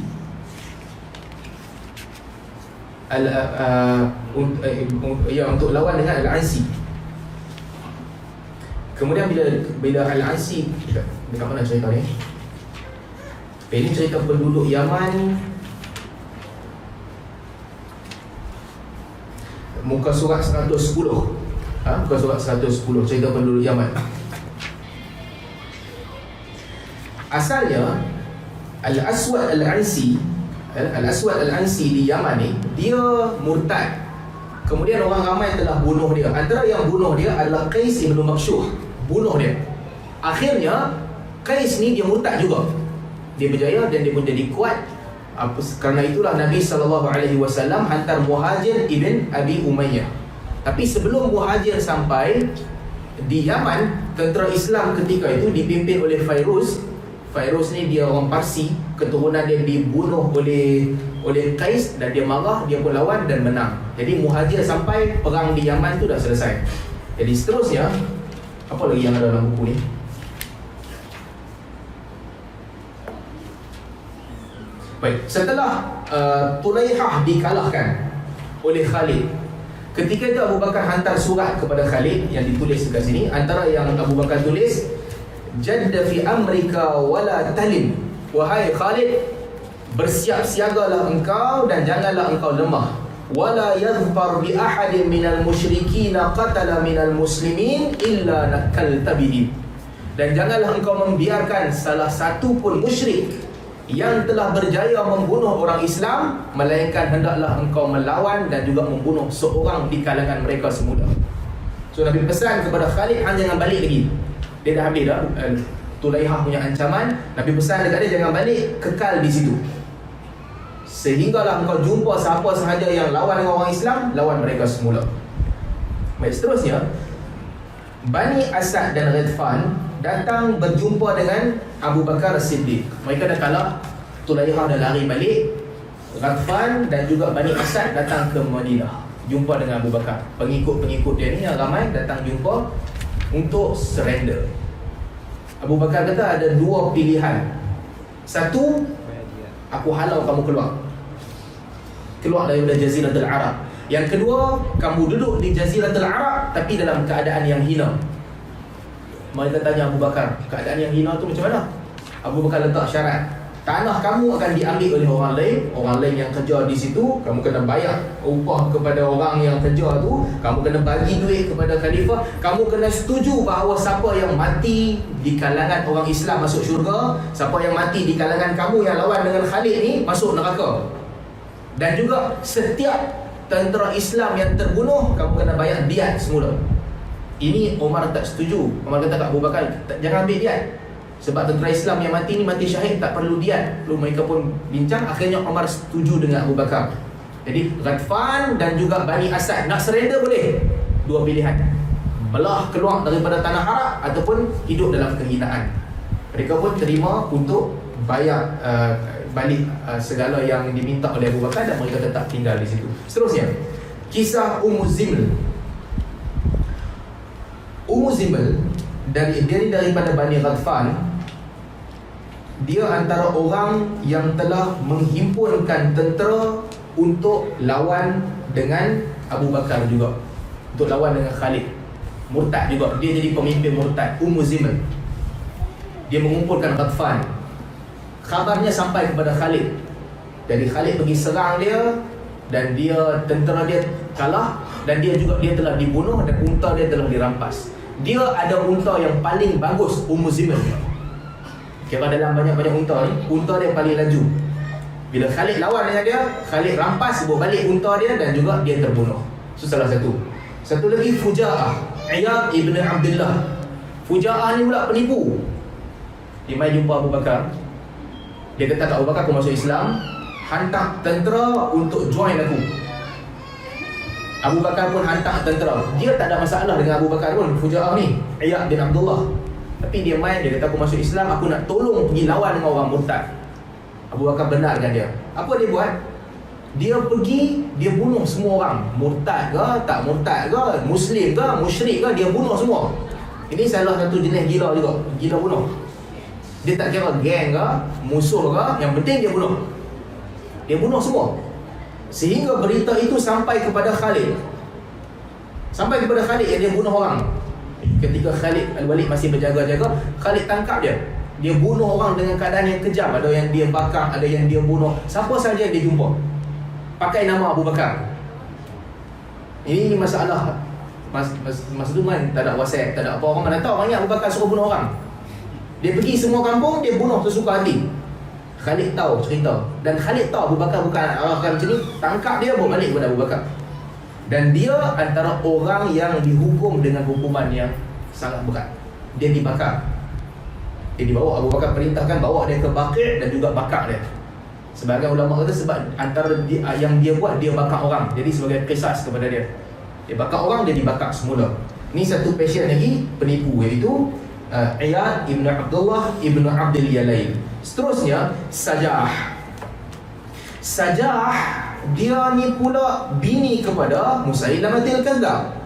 Untuk lawan dengan Al-Ansi. Kemudian bila Al-Ansi, dekat mana cerita ni? Ini cerita penduduk Yaman. Muka surat 110. Muka surat 110, cerita penduduk Yaman. Asalnya Al-Aswad Al-Ansi di Yaman ni, dia murtad. Kemudian orang ramai telah bunuh dia. Antara yang bunuh dia adalah Qais ibn Maksyuh. Bunuh dia. Akhirnya Qais ni dia murtad juga. Dia berjaya dan dia pun jadi kuat. Kerana itulah Nabi SAW hantar Muhajir ibn Abi Umayyah. Tapi sebelum Muhajir sampai di Yaman, tentera Islam ketika itu dipimpin oleh Fairuz. Fairuz ni dia orang Parsi, keturunan dia dibunuh oleh Qais dan dia marah, dia pun lawan dan menang. Jadi Muhajir sampai, perang di Yaman tu dah selesai. Jadi seterusnya, apa lagi yang ada dalam buku ni? Baik, setelah Tulaihah dikalahkan oleh Khalid, ketika itu Abu Bakar hantar surat kepada Khalid yang ditulis dekat sini. Antara yang Abu Bakar tulis, "Jadda fi amrika wala talim." Wahai Khalid, bersiap siagalah engkau dan janganlah engkau lemah. Wala yadhfar bi ahadin minal musyrikin qatala minal muslimin illa nakalta bihi. Dan janganlah engkau membiarkan salah satu pun musyrik yang telah berjaya membunuh orang Islam, melainkan hendaklah engkau melawan dan juga membunuh seorang di kalangan mereka semula. So Nabi pesan kepada Khalid, hang jangan balik lagi. Dia dah habis dah Tulaihah punya ancaman. Nabi pesan dekat dia, jangan balik, kekal di situ sehinggalah engkau jumpa siapa sahaja yang lawan dengan orang Islam, lawan mereka semula. Baik, seterusnya Bani Asad dan Ghadfan datang berjumpa dengan Abu Bakar Siddiq. Mereka dah kalah, Tulaihah dah lari balik. Ghadfan dan juga Bani Asad datang ke Madinah, jumpa dengan Abu Bakar. Pengikut-pengikut dia ni yang ramai datang jumpa untuk surrender. Abu Bakar kata ada dua pilihan. Satu, aku halau kamu keluar daripada Jaziratul Arab. Yang kedua, kamu duduk di Jaziratul Arab tapi dalam keadaan yang hina. Mereka tanya Abu Bakar, keadaan yang hina tu macam mana? Abu Bakar letak syarat, tanah kamu akan diambil oleh orang lain yang kerja di situ. Kamu kena bayar upah kepada orang yang kerja tu, kamu kena bagi duit kepada khalifah, kamu kena setuju bahawa siapa yang mati di kalangan orang Islam masuk syurga, siapa yang mati di kalangan kamu yang lawan dengan Khalid ni masuk neraka. Dan juga setiap tentera Islam yang terbunuh, kamu kena bayar diat semula. Ini Umar tak setuju. Umar kata kat Abu Bakar, jangan ambil diat, sebab tentera Islam yang mati ni mati syahid, tak perlu diat. Lalu mereka pun bincang. Akhirnya Umar setuju dengan Abu Bakar. Jadi Ghadfan dan juga Bani Asad nak surrender boleh. Dua pilihan, belah keluar daripada tanah Arab ataupun hidup dalam kehinaan. Mereka pun terima untuk bayar balik segala yang diminta oleh Abu Bakar, dan mereka tetap tinggal di situ. Seterusnya, kisah Ummu Ziml. Ummu Ziml daripada Bani Ghadfan. Dia antara orang yang telah menghimpunkan tentera untuk lawan dengan Abu Bakar juga, untuk lawan dengan Khalid. Murtad juga, dia jadi pemimpin murtad. Ummu Ziml, dia mengumpulkan Ghadfan. Khabarnya sampai kepada Khalid. Jadi Khalid pergi serang dia, dan tentera dia kalah, dan dia telah dibunuh, dan unta dia telah dirampas. Dia ada unta yang paling bagus, Ummu Ziml. Kira dalam banyak-banyak unta ni, unta dia paling laju. Bila Khalid lawan dengan dia, Khalid rampas, bawa balik unta dia, dan juga dia terbunuh. Itu salah satu. Satu lagi Fuja'ah, Iyad ibn Abdullah. Fuja'ah ni pula penipu. Dia mai jumpa Abu Bakar. Dia kata kat Abu Bakar, aku masuk Islam, hantar tentera untuk join aku. Abu Bakar pun hantar tentera. Dia tak ada masalah dengan Abu Bakar pun, Fuja'ah ni, Iyad bin Abdullah. Tapi dia main, dia kata aku masuk Islam, aku nak tolong pergi lawan dengan orang murtad. Abu Bakar benarkan dia. Apa dia buat? Dia pergi, dia bunuh semua orang. Murtad ke, tak murtad ke, Muslim ke, musyrik ke, dia bunuh semua. Ini salah satu jenis gila juga, gila bunuh. Dia tak kira geng ke, musuh ke, yang penting dia bunuh. Dia bunuh semua. Sehingga berita itu sampai kepada Khalid. Sampai kepada Khalid yang dia bunuh orang. Ketika Khalid Al-Walid masih berjaga-jaga, Khalid tangkap dia. Dia bunuh orang dengan keadaan yang kejam. Ada yang dia bakar, ada yang dia bunuh. Siapa saja yang dia jumpa, pakai nama Abu Bakar. Ini masalah. Masa tu kan tak ada WhatsApp, tak ada apa. Orang mana tahu banyak Abu Bakar suruh bunuh orang. Dia pergi semua kampung, dia bunuh sesuka hati. Khalid tahu cerita, dan Khalid tahu Abu Bakar bukan orang macam ni. Tangkap dia, bawa balik kepada Abu Bakar. Dan dia antara orang yang dihukum dengan hukuman yang sangat berat. Dia dibakar. Dia dibawa, Abu Bakar perintahkan bawa dia ke Baqi' dan juga bakar dia. Sebagai ulama kata sebab antara yang dia buat, dia bakar orang. Jadi sebagai qisas kepada dia. Dia bakar orang, dia dibakar semula. Ini satu pasien lagi penipu, iaitu Iyad ibn Abdullah ibn Abdul Yalail. Seterusnya Sajah. Sajah, dia ni pula bini kepada Musailamatul Kadzdzab.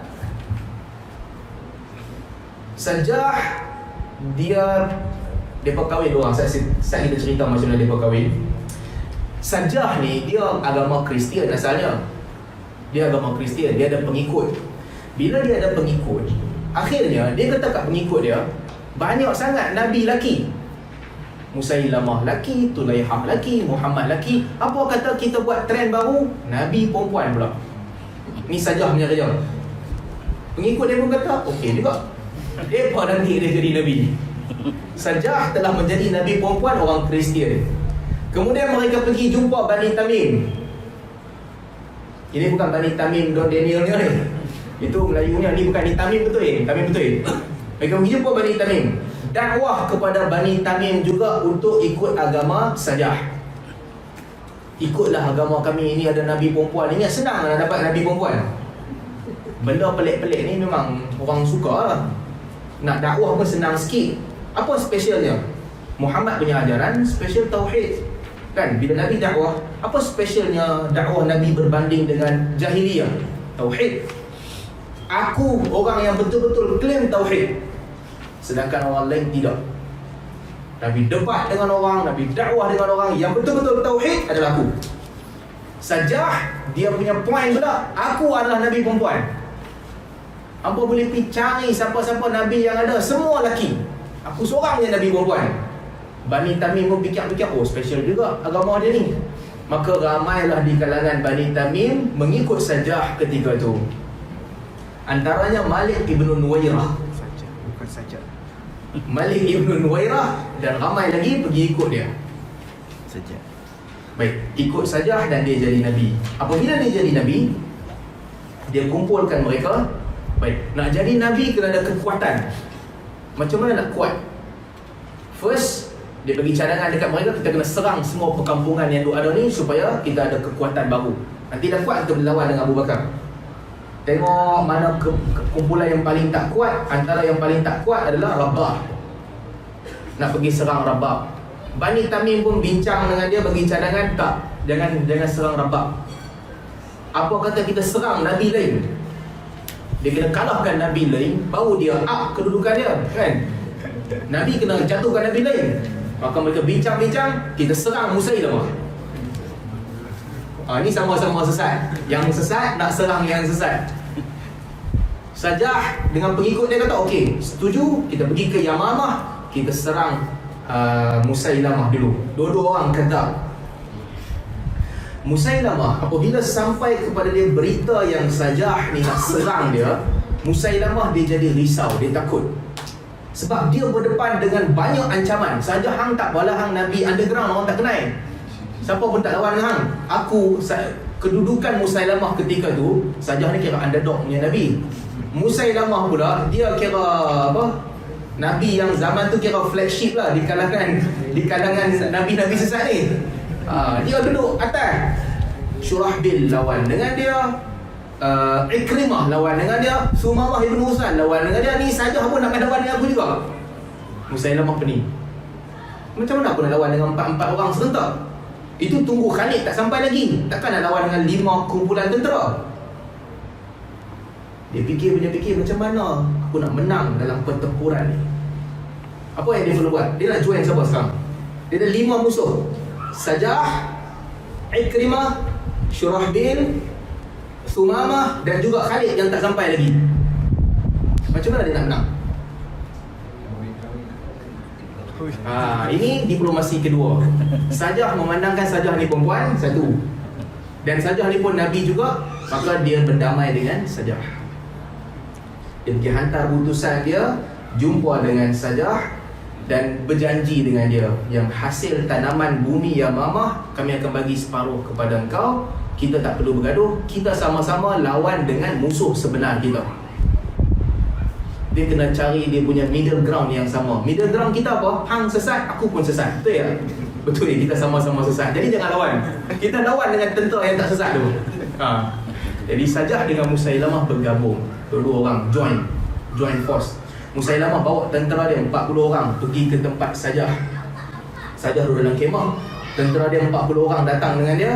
Sajah, depa kahwin orang. Saya kita cerita macam mana depa kahwin. Sajah ni dia agama Kristian asalnya. Dia agama Kristian, dia ada pengikut. Bila dia ada pengikut, akhirnya dia kata kat pengikut dia, banyak sangat nabi laki. Musailamah laki, Tulaihah laki, Muhammad laki. Apa kata kita buat trend baru, nabi perempuan pula. Ni Sajah punya kerja. Pengikut dia pun kata okey juga. Depa nanti dia jadi nabi. Sajah telah menjadi nabi perempuan orang Kristian. Kemudian mereka pergi jumpa Bani Tamim. Ini bukan Bani Tamim Don Daniel ni. Itu Melayunya, ni bukan ni Tamim betul ni. Tamim betul. Mereka pergi jumpa Bani Tamim. Dakwah kepada Bani Tamim juga untuk ikut agama Sajah. Ikutlah agama kami, ini ada Nabi perempuan. Ini senang lah dapat Nabi perempuan. Benda pelik-pelik ni memang orang suka lah. Nak dakwah pun senang sikit. Apa specialnya? Muhammad punya ajaran special tauhid. Kan bila Nabi dakwah, apa specialnya dakwah Nabi berbanding dengan jahiliyah? Tauhid. Aku orang yang betul-betul klaim tauhid, sedangkan orang lain tidak. Nabi debat dengan orang, Nabi dakwah dengan orang yang betul-betul tauhid adalah aku. Sajah dia punya point pula, aku adalah Nabi perempuan. Apa boleh pergi cari siapa-siapa Nabi yang ada, semua lelaki. Aku seorang je Nabi perempuan. Bani Tamim pun fikir-fikir, oh special juga agama dia ni. Maka ramailah di kalangan Bani Tamim mengikut Sajah ketika itu. Antaranya Malik ibn Nuwairah. Saja, bukan saja. Malik ibn Nuwairah dan ramai lagi pergi ikut dia. Saja. Baik, ikut Sajah dan dia jadi Nabi. Apabila dia jadi Nabi, dia kumpulkan mereka. Baik, nak jadi Nabi kena ada kekuatan. Macam mana nak kuat? First, dia bagi cadangan dekat mereka, kita kena serang semua perkampungan yang ada ni supaya kita ada kekuatan baru. Nanti dah kuat, kita boleh lawan dengan Abu Bakar. Tengok mana kumpulan yang paling tak kuat. Antara yang paling tak kuat adalah Rabah. Nak pergi serang Rabah. Bani Tamim pun bincang dengan dia, bagi cadangan, tak, jangan serang Rabah. Apa kata kita serang Nabi lain? Dia kena kalahkan Nabi lain, baru dia up kedudukan dia, kan? Nabi kena jatuhkan Nabi lain. Maka mereka bincang-bincang, kita serang Musailamah. Ini sama-sama sesat. Yang sesat nak serang yang sesat. Sajah dengan pengikut dia kata, okey, setuju, kita pergi ke Yamamah, kita serang Musailamah dulu. Dua-dua orang kata. Musailamah apabila sampai kepada dia berita yang Sajah ni nak serang dia, Musailamah dia jadi risau, dia takut. Sebab dia berdepan dengan banyak ancaman. Sajah hang tak bala hang Nabi underground, orang tak kenal. Siapa pun tak lawan dengan hang. Kedudukan Musailamah ketika tu, Sajah ni kira underdog punya Nabi. Musailamah pula dia kira apa? Nabi yang zaman tu kira flagship lah di kalangan Nabi-Nabi sesat ni. Dia duduk atas. Syurahbil lawan dengan dia, Ikrimah lawan dengan dia, Sumamah ibn Usan lawan dengan dia. Ni Sajah pun nak lawan dengan aku juga. Musailamah pening. Macam mana aku nak lawan dengan 4 orang serentak? Itu tunggu Khalid tak sampai lagi. Takkan nak lawan dengan 5 kumpulan tentera. Dia fikir macam mana aku nak menang dalam pertempuran ni. Apa yang dia perlu buat? Dia nak join siapa sekarang? Dia ada 5 musuh. Sajah, Ikrimah, Syurahbil, Sumamah dan juga Khalid yang tak sampai lagi. Macam mana dia nak menang? Ini diplomasi kedua. Sajah memandangkan Sajah ni perempuan, satu. Dan Sajah ni pun Nabi juga. Maka dia berdamai dengan Sajah. Dia pergi hantar utusan dia, jumpa dengan Sajah dan berjanji dengan dia yang hasil tanaman bumi Yamamah kami akan bagi separuh kepada engkau. Kita tak perlu bergaduh, kita sama-sama lawan dengan musuh sebenar kita. Dia kena cari dia punya middle ground yang sama. Middle ground kita apa? Hang sesat, aku pun sesat. Betul ya? Betul ya, kita sama-sama sesat. Jadi jangan lawan. Kita lawan dengan tentera yang tak sesat tu. Jadi Sajah dengan Musailamah bergabung. Dua orang join force. Musailamah bawa tentera dia 40 orang pergi ke tempat Sajah. Sajah duduk dalam kemah. Tentera dia 40 orang datang dengan dia.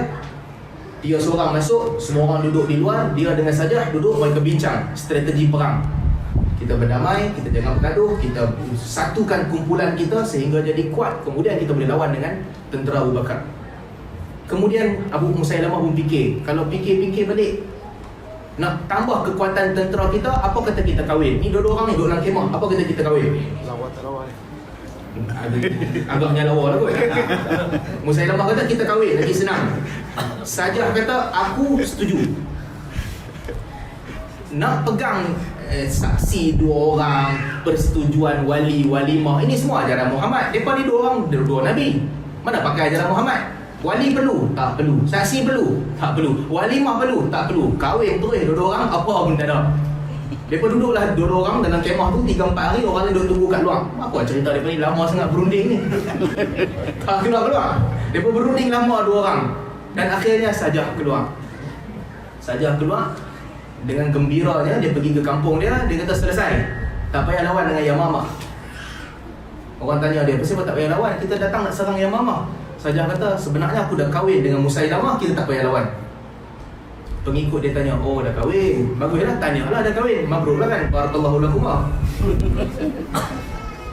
Dia seorang masuk, semua orang duduk di luar. Dia dengan Sajah duduk, mereka bincang strategi perang. Kita berdamai, kita jangan bergaduh, kita satukan kumpulan kita sehingga jadi kuat. Kemudian kita boleh lawan dengan tentera Abu Bakar. Kemudian Abu Musailamah pun fikir, kalau fikir-fikir balik, nak tambah kekuatan tentera kita, apa kata kita kahwin? Ni dua-dua orang ni duduk dalam kemah, apa kata kita kahwin? Lawa tak lawa ni. Agaknya lawa lah kot. Musailamah kata kita kahwin, lagi senang. Sajah kata aku setuju. Nak pegang saksi 2 orang, persetujuan wali, walimah, ini semua ajaran Muhammad. Mereka ni 2 orang, 2 Nabi. Mana pakai ajaran Muhammad? Wali perlu? Tak perlu. Saksi perlu? Tak perlu. Walimah perlu? Tak perlu. Kahwin terus dua orang, apa pun tak ada. Mereka duduklah dua orang dalam kemah tu 3-4 hari, orang ni duduk tunggu kat luar. Apa cerita mereka ni lama sangat berunding ni. Tak keluar. Mereka berunding lama dua orang. Dan akhirnya Sajah keluar. Sajah keluar dengan gembiranya, dia pergi ke kampung dia. Dia kata selesai, tak payah lawan dengan Yamamah. Orang tanya dia, kenapa tak payah lawan? Kita datang nak serang Yamamah. Sajah kata, sebenarnya aku dah kahwin dengan Musailamah, kita tak payah lawan. Pengikut dia tanya, oh dah kahwin, baguslah, tanyalah dah kahwin, mabrur lah kan, barakallahu lakumah.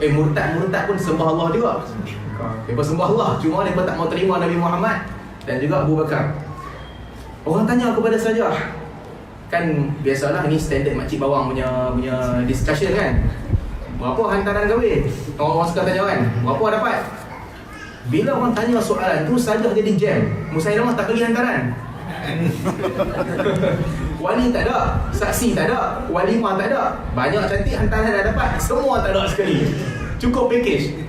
Murtad pun sembah Allah juga. Mereka sembah Allah, cuma mereka tak mau terima Nabi Muhammad dan juga Abu Bakar. Orang tanya kepada Sajah, kan biasalah ni standard makcik bawang punya discussion kan. Berapa hantaran kahwin? Orang suka tanya kan, berapa dapat? Bila orang tanya soalan tu, Sajah jadi jam. Musailamah tak bagi hantaran. Wali tak ada, saksi tak ada, walimah tak ada. Banyak cantik hantaran dah dapat, semua tak ada sekali. Cukup package.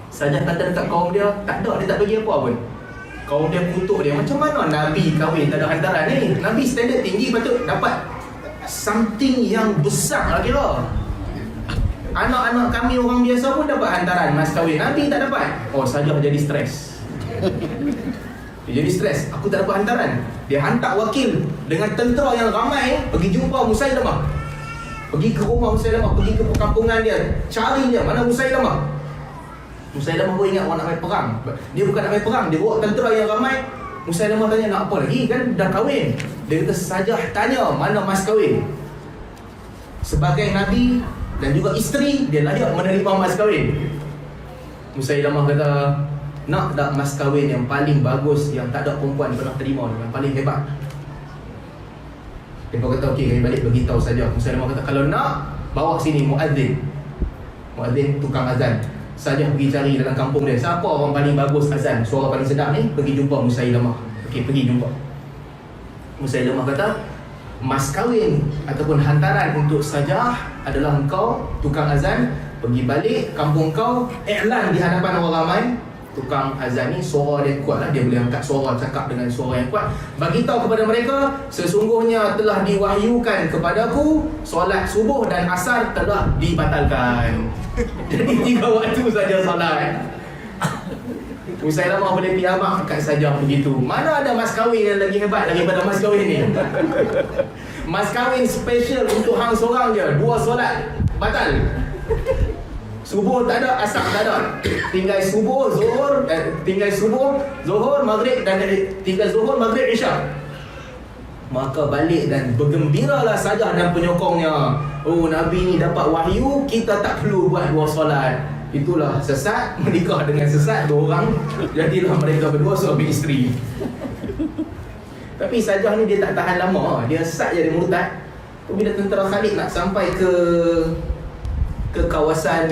Sajah kata dekat kaum dia, tak ada, dia tak bagi apa pun. Kaum dia kutuk dia, macam mana Nabi kahwin tak ada hantaran ni? Nabi standard tinggi, patut dapat something yang besar lah kira. Anak-anak kami orang biasa pun dapat hantaran mas kahwin, Nabi tak dapat. Oh, Sajah jadi stres. Dia jadi stres, aku tak dapat hantaran. Dia hantar wakil dengan tentera yang ramai pergi jumpa Musailamah. Pergi ke rumah Musailamah, pergi ke perkampungan dia, cari dia, mana Musailamah. Musailamah pun ingat orang nak main perang. Dia bukan nak main perang, dia bawa tentera yang ramai. Musailamah tanya, nak apa lagi kan, dah kahwin. Dia kata, Sajah tanya mana mas kahwin. Sebagai Nabi dan juga isteri, dia layak menerima mas kahwin. Musailamah kata, nak tak mas kahwin yang paling bagus, yang tak ada perempuan pernah terima, yang paling hebat. Dia kata, okey, kami balik beritahu saja. Musailamah kata, kalau nak, bawa sini muadzin. Muadzin tukang azan. Sajah pergi cari dalam kampung dia, siapa orang paling bagus azan, suara paling sedap ni, pergi jumpa Musailamah. Okey, pergi jumpa. Musailamah kata, mas kahwin ataupun hantaran untuk Sajah adalah engkau, tukang azan, pergi balik kampung kau, iklan di hadapan orang ramai. Tukang azan ni suara dia kuat lah, dia boleh angkat suara, cakap dengan suara yang kuat. Bagitahu kepada mereka, sesungguhnya telah diwahyukan kepadaku, solat subuh dan asar telah dibatalkan. Jadi 3 waktu saja solat. Musailamah boleh piamak kat Sajah begitu. Mana ada mas kahwin yang lagi hebat daripada mas kahwin ni? Mas kahwin special untuk hang seorang je, 2 solat batal. Subuh tak ada, asar tak ada. Tinggal subuh, zuhur, maghrib dan tinggal zuhur, maghrib, isyak. Maka balik dan bergembiralah Sajah dan penyokongnya. Oh, Nabi ni dapat wahyu, kita tak perlu buat 2 solat. Itulah sesat, menikah dengan sesat 2 orang. Jadilah mereka berdua suami isteri. Tapi Sajah ni dia tak tahan lama, dia sesat jadi murtad. Bila tentera Khalid nak sampai ke kawasan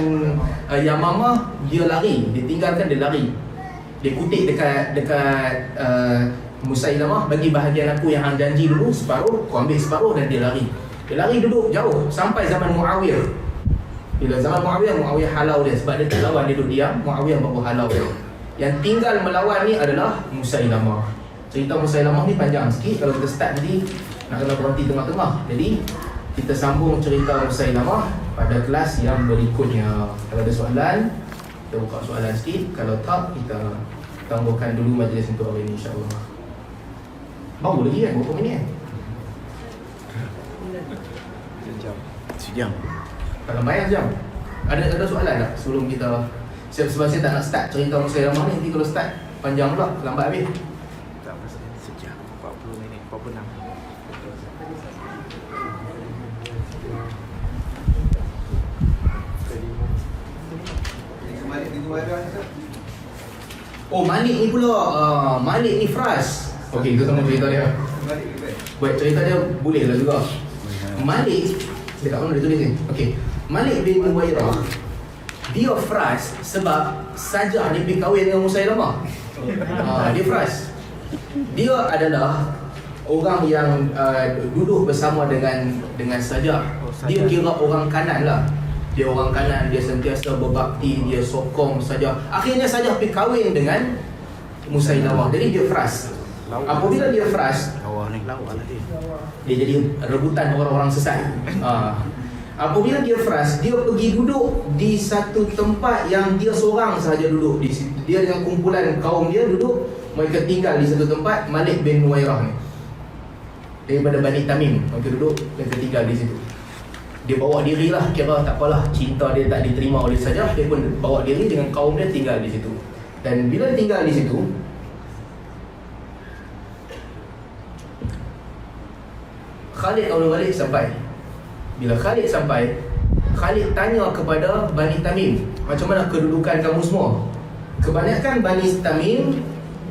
Yamamah, dia lari, dia tinggalkan, dia lari. Dia kutip dekat Musailamah, bagi bahagian aku yang hang janji dulu separuh, kau ambil separuh, dan dia lari. Dia lari duduk jauh sampai zaman Muawiyah. Bila zaman Muawiyah halau dia sebab dia tak lawan, dia duduk diam. Muawiyah baru halau dia. Yang tinggal melawan ni adalah Musailamah. Cerita Musailamah ni panjang sikit, kalau kita start nanti nak kena berhenti tengah-tengah. Jadi kita sambung cerita Musailamah pada kelas yang berikutnya. Kalau ada soalan, kita buka soalan sikit. Kalau tak, kita tangguhkan dulu majlis untuk hari ini, insyaAllah. Baru lagi kan, berapa minit kan? Sejam. Kalau bayar jam. Ada soalan tak sebelum kita? Sebab saya tak nak start cerita Musailamah ni, nanti kalau start panjang pula, lambat habis. Tak apa, sejam. 40 minit, 46. Oh, Malik ni pula. Malik ni Fras. Okey, kita tengok cerita dia. Buat cerita dia boleh lah juga. Malik, dekat mana dia tulis ni? Okey, Malik bin Muwairah, dia Fras sebab Sajah dia pergi kahwin dengan Musailamah. Dia Fras. Dia adalah orang yang duduk bersama dengan Sajah. Dia kira orang kanan lah. Dia orang kanan, dia sentiasa berbakti, dia sokong saja. Akhirnya saja pergi kahwin dengan Musailamah. Jadi dia frust. Apabila dia frust, Lawa ni. Lawa lah dia. dia jadi rebutan orang-orang sesat. Apabila dia frust, dia pergi duduk di satu tempat yang dia seorang sahaja duduk di situ. Dia dengan kumpulan kaum dia duduk, mereka tinggal di satu tempat, Malik bin Nuwairah ni. Daripada Bani Tamim, mereka duduk, mereka tinggal di situ. Dia bawa diri lah, kira tak apalah, cinta dia tak diterima oleh Sajah, dia pun bawa diri dengan kaum dia tinggal di situ. Dan bila tinggal di situ, Khalid bin Walid sampai. Bila Khalid sampai, Khalid tanya kepada Bani Tamim, macam mana kedudukan kamu semua? Kebanyakan Bani Tamim,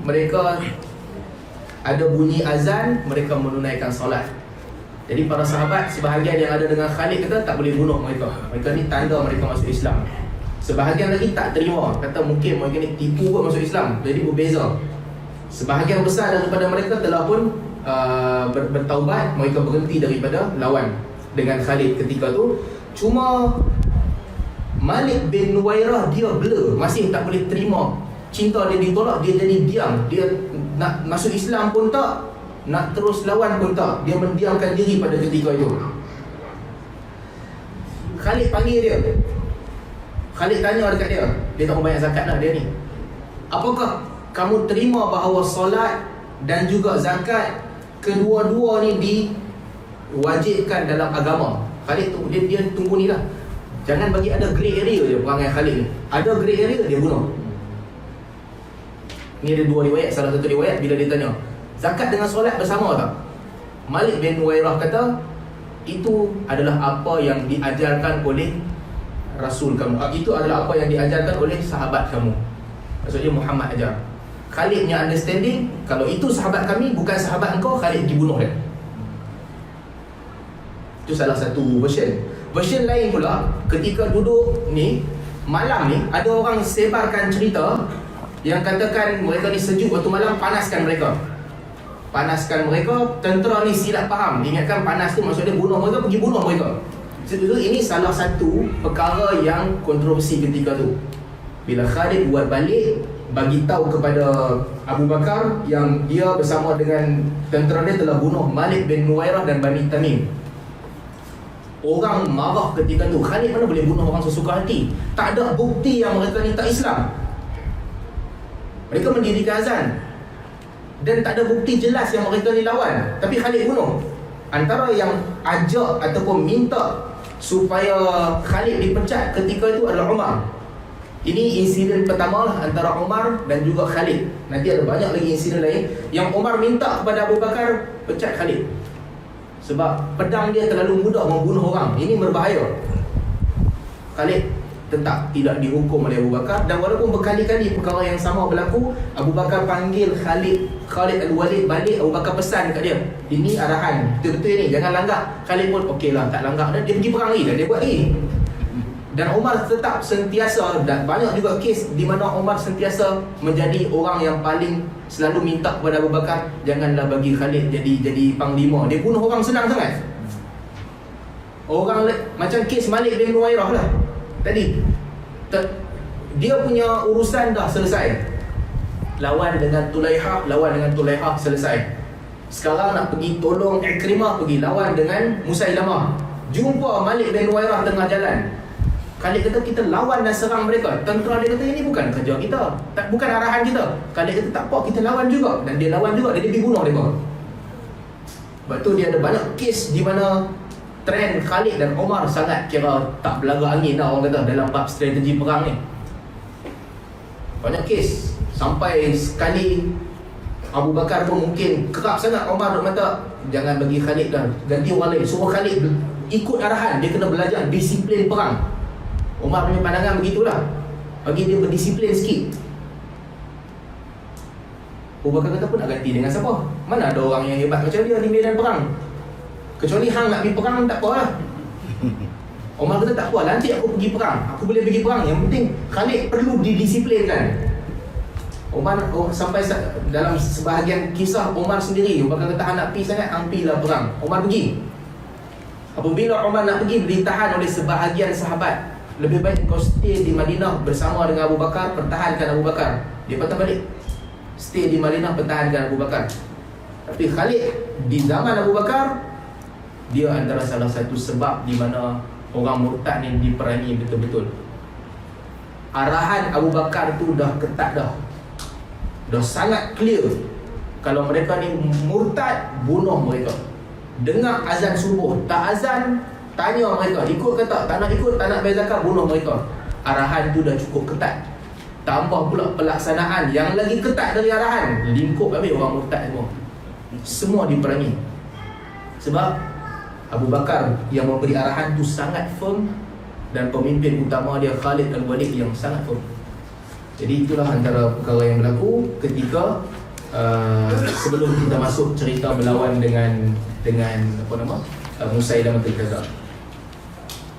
mereka ada bunyi azan, mereka menunaikan solat. Jadi para sahabat, sebahagian yang ada dengan Khalid kata tak boleh bunuh mereka. Mereka ni tanda mereka masuk Islam. Sebahagian lagi tak terima, kata mungkin mereka ni tipu kot masuk Islam. Jadi berbeza. Sebahagian besar daripada mereka telah pun bertaubat, mereka berhenti daripada lawan dengan Khalid ketika tu. Cuma Malik bin Nuwairah dia blur, masih tak boleh terima. Cinta dia ditolak, dia jadi diam. Dia nak masuk Islam pun tak, nak terus lawan pun tak. Dia mendiamkan diri pada ketika itu. Khalid panggil dia. Khalid tanya dekat dia. Dia tak mau banyak zakat lah dia ni. Apakah kamu terima bahawa solat dan juga zakat, kedua-dua ni diwajibkan dalam agama? Khalid tu, dia tunggu ni lah. Jangan bagi ada grey area je perangai Khalid ni. Ada grey area, dia bunuh. Ni ada dua riwayat. Salah satu riwayat bila dia tanya, zakat dengan solat bersama tak? Malik bin Nuwairah kata, itu adalah apa yang diajarkan oleh Rasul kamu. Itu adalah apa yang diajarkan oleh sahabat kamu. Maksudnya Muhammad ajar. Khalid punya understanding, kalau itu sahabat kami, bukan sahabat engkau, Khalid dibunuh dia. Itu salah satu version. Version lain pula, ketika duduk ni, malam ni, ada orang sebarkan cerita yang katakan mereka ni sejuk waktu malam, panaskan mereka. Panaskan mereka, tentera ni silap faham. Ingatkan panas tu maksudnya bunuh mereka, pergi bunuh mereka. Ini salah satu perkara yang kontroversi ketika tu. Bila Khalid buat balik, bagi tahu kepada Abu Bakar yang dia bersama dengan tentera dia telah bunuh Malik bin Nuwairah dan Bani Tamim. Orang marah ketika tu. Khalid mana boleh bunuh orang sesuka hati? Tak ada bukti yang mereka ni tak Islam. Mereka mendirikan azan dan tak ada bukti jelas yang mereka ni lawan, tapi Khalid bunuh. Antara yang ajak ataupun minta supaya Khalid dipecat ketika itu adalah Umar. Ini insiden pertama lah antara Umar dan juga Khalid. Nanti ada banyak lagi insiden lain yang Umar minta kepada Abu Bakar pecat Khalid, sebab pedang dia terlalu mudah membunuh orang. Ini berbahaya. Khalid tetap tidak dihukum oleh Abu Bakar. Dan walaupun berkali-kali perkara yang sama berlaku, Abu Bakar panggil Khalid Al-Walid balik. Abu Bakar pesan kat dia, ini arahan betul-betul ni, jangan langgar. Khalid pun okey lah, tak langgar. Dan dia pergi perang lagi, dan dia buat lagi. Dan Umar tetap sentiasa, dan banyak juga kes di mana Umar sentiasa menjadi orang yang paling selalu minta kepada Abu Bakar, janganlah bagi Khalid jadi panglima. Dia bunuh orang senang sangat. Orang macam kes Malik bin Nuwairah lah tadi, dia punya urusan dah selesai. Lawan dengan Tulaihah selesai. Sekarang nak pergi tolong Ikrimah, pergi lawan dengan Musailamah. Jumpa Malik bin Nuwairah tengah jalan. Khalid kata kita lawan dan serang mereka. Tentera dia kata ini bukan kerja kita, bukan arahan kita. Khalid kata tak apa, kita lawan juga. Dan dia lawan juga, dan dia pergi bunuh mereka. Sebab tu dia ada banyak kes di mana trend Khalid dan Umar sangat kira tak belaga angin lah orang kata dalam bab strategi perang ni. Banyak kes. Sampai sekali Abu Bakar pun mungkin kerap sangat Umar duk mata, jangan bagi Khalid dah, ganti orang lain. Suruh Khalid ikut arahan, dia kena belajar disiplin perang. Umar punya pandangan begitulah, bagi dia berdisiplin sikit. Abu Bakar kata pun nak ganti dengan siapa? Mana ada orang yang hebat macam dia di medan perang? Kecuali hang nak pergi perang, tak apa lah. Umar kata tak apa, nanti aku pergi perang, aku boleh pergi perang. Yang penting Khalid perlu didisiplinkan. Umar sampai dalam sebahagian kisah Umar sendiri, Umar kata hang nak pergi sangat, hang pergilah perang. Umar pergi. Apabila Umar nak pergi, ditahan oleh sebahagian sahabat. lebih baik kau stay di Madinah bersama dengan Abu Bakar, pertahankan Abu Bakar. Dia patah balik, stay di Madinah, pertahankan Abu Bakar. Tapi Khalid di zaman Abu Bakar, dia antara salah satu sebab di mana orang murtad ni diperangi betul-betul. Arahan Abu Bakar tu dah ketat dah sangat clear. Kalau mereka ni murtad, bunuh mereka. Dengar azan subuh, tak azan, tanya mereka, ikut ke tak? Tak nak ikut, tak nak bayar zakat, bunuh mereka. Arahan tu dah cukup ketat. Tambah pula pelaksanaan yang lagi ketat dari arahan. Lingkup habis orang murtad semua. Semua diperangi. Sebab Abu Bakar yang memberi arahan tu sangat firm, dan pemimpin utama dia Khalid Al-Walid yang sangat firm. Jadi itulah antara perkara yang berlaku ketika sebelum kita masuk cerita berlawan dengan apa nama? Musailamah al-Kadzdzab.